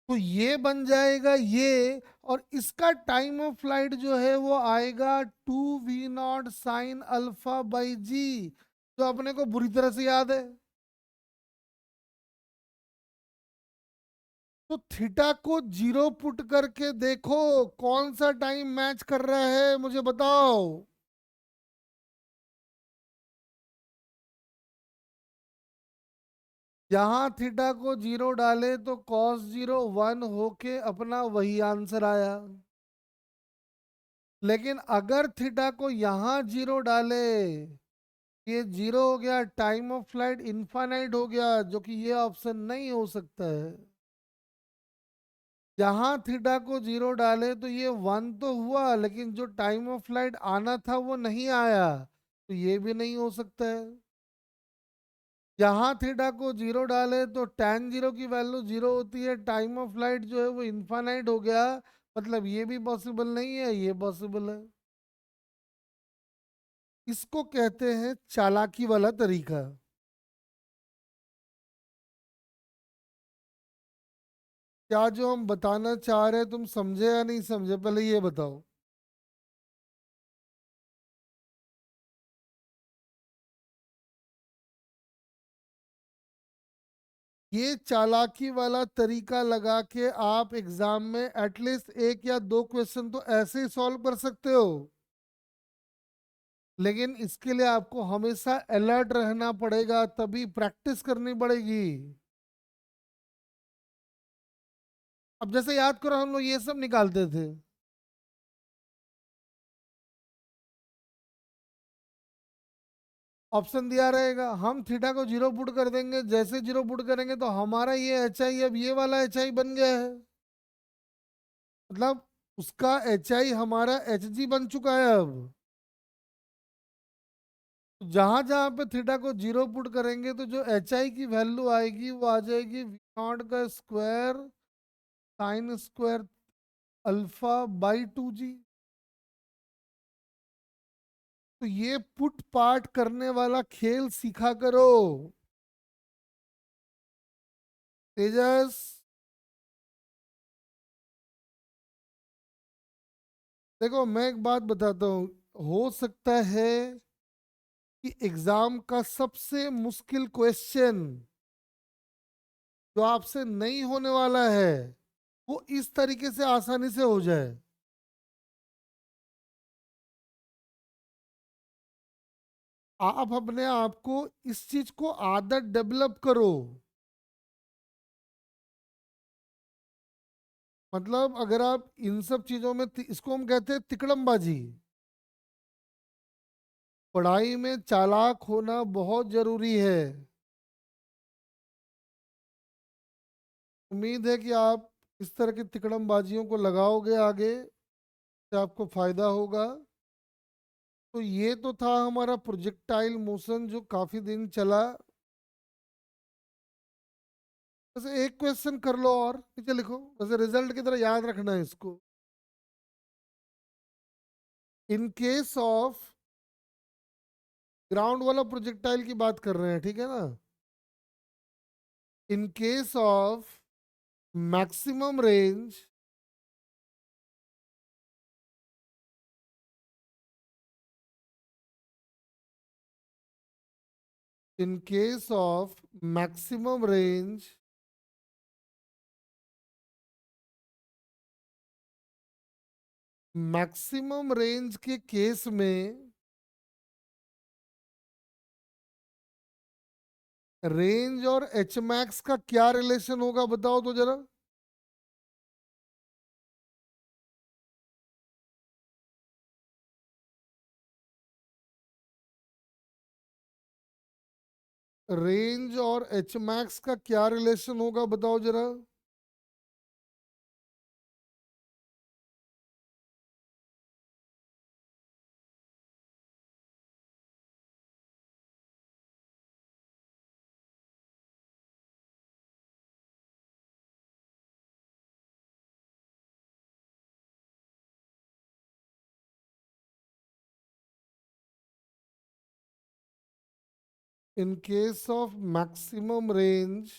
तो ये बन जाएगा ये, और इसका टाइम ऑफ फ्लाइट जो है वो आएगा two we naught sine alpha by g, जो अपने को बुरी तरह से याद है। तो थीटा को जीरो पुट करके देखो कौन सा टाइम मैच कर रहा है मुझे बताओ। जहां थीटा को जीरो डाले तो कॉस जीरो वन होके अपना वही आंसर आया। लेकिन अगर थीटा को यहां जीरो डाले, ये जीरो हो गया, टाइम ऑफ फ्लाइट इनफाइनाइट हो गया, जो कि ये ऑप्शन नहीं हो सकता है। जहां थीटा को जीरो डाले तो ये वन तो हुआ, लेकिन जो टाइम ऑफ फ्लाइट आना था वो नहीं आया, तो ये भी नहीं हो सकता है। जहां थीटा को जीरो डाले तो tan जीरो की वैल्यू जीरो होती है, टाइम ऑफ फ्लाइट जो है वो इनफाइनाइट हो गया, मतलब ये भी पॉसिबल नहीं है, ये पॉसिबल है। इसको कहते हैं चालाकी वाला तरीका। क्या जो हम बताना चाह रहे हैं तुम समझे या नहीं समझे, पहले ये बताओ। ये चालाकी वाला तरीका लगा के आप एग्जाम में एटलीस्ट एक या दो क्वेश्चन तो ऐसे ही सॉल्व कर सकते हो। लेकिन इसके लिए आपको हमेशा अलर्ट रहना पड़ेगा, तभी प्रैक्टिस करनी पड़ेगी। अब जैसे याद करो हम लोग ये सब निकालते थे, ऑप्शन दिया रहेगा, हम थीटा को जीरो पुट कर देंगे, जैसे जीरो पुट करेंगे तो हमारा ये एच आई अब ये वाला एच आई बन गया है, मतलब उसका एच आई हमारा एच जी बन चुका है अब। जहां जहां पे थीटा को जीरो पुट करेंगे तो जो एच आई की वैल्यू आएगी वो आ जाएगी वी नॉट का square sine square alpha by two g. तो ये पुट पार्ट करने वाला खेल सीखा करो तेजस। देखो मैं एक बात बताता हूँ, हो सकता है कि एग्जाम का सबसे मुश्किल क्वेश्चन जो आपसे नहीं होने वाला है वो इस तरीके से आसानी से हो जाए। आप अपने आप को इस चीज को आदत डेवलप करो। मतलब अगर आप इन सब चीजों में इसको हम कहते हैं तिकड़मबाजी। पढ़ाई में चालाक होना बहुत जरूरी है। उम्मीद है कि आप इस तरह की तिकड़मबाजियों को लगाओगे आगे, से आपको फायदा होगा। तो ये तो था हमारा प्रोजेक्टाइल मोशन जो काफी दिन चला। वैसे एक क्वेश्चन कर लो और नीचे लिखो, वैसे रिजल्ट की तरह याद रखना है इसको। इन केस ऑफ ग्राउंड वाला प्रोजेक्टाइल की बात कर रहे हैं, ठीक है ना। In case of maximum range in case of maximum range maximum range के केस में रेंज और एच मैक्स का क्या रिलेशन होगा बताओ तो जरा। रेंज और एच मैक्स का क्या रिलेशन होगा बताओ जरा। In case of maximum range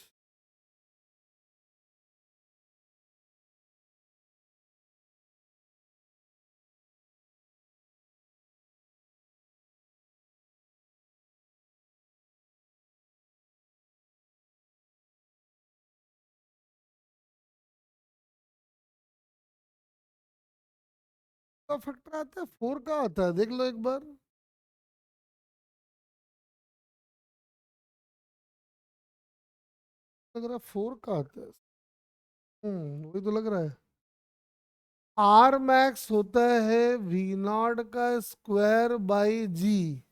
का फैक्टर आता है, फोर का आता है, देख लो एक बार। लग रहा है फोर का आता है। वही तो लग रहा है। आर मैक्स होता है वी नॉट का स्क्वायर बाई जी,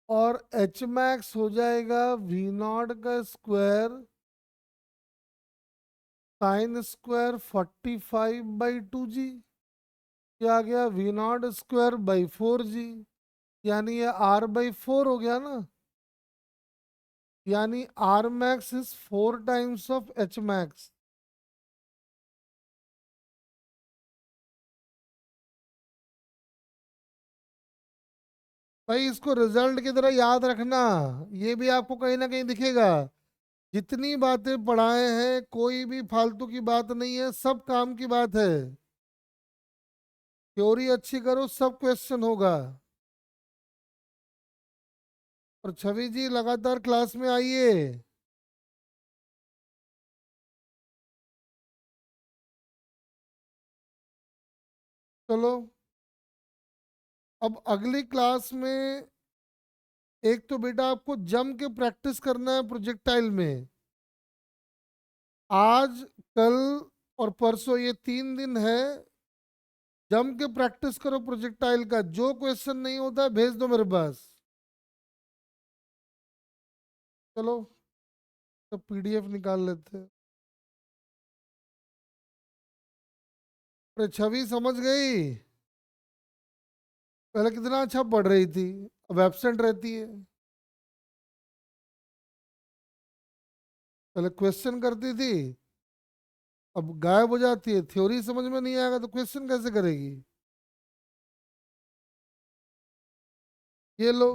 और एच मैक्स हो जाएगा वी नॉट का स्क्वायर साइन स्क्वायर 45/2 जी। ये आ गया वी नॉट स्क्वायर बाई 4 जी, यानी ये r/4 हो गया ना। यानी R max is 4 times of H max. भाई इसको रिजल्ट की तरह याद रखना, ये भी आपको कहीं ना कहीं दिखेगा। जितनी बातें पढ़ाए हैं कोई भी फालतू की बात नहीं है, सब काम की बात है। थ्योरी अच्छी करो, सब क्वेश्चन होगा। और छवि जी लगातार क्लास में आइए। चलो, अब अगली क्लास में एक तो बेटा आपको जम के प्रैक्टिस करना है प्रोजेक्टाइल में। आज, कल और परसों ये 3 दिन है जम के प्रैक्टिस करो प्रोजेक्टाइल का, जो क्वेश्चन नहीं होता है भेज दो मेरे पास। चलो तो पीडीएफ निकाल लेते हैं। अरे छवि समझ गई, पहले कितना अच्छा पढ़ रही थी, अब एब्सेंट रहती है। पहले क्वेश्चन करती थी, अब गायब हो जाती है। थ्योरी समझ में नहीं आएगा तो क्वेश्चन कैसे करेगी। ये लो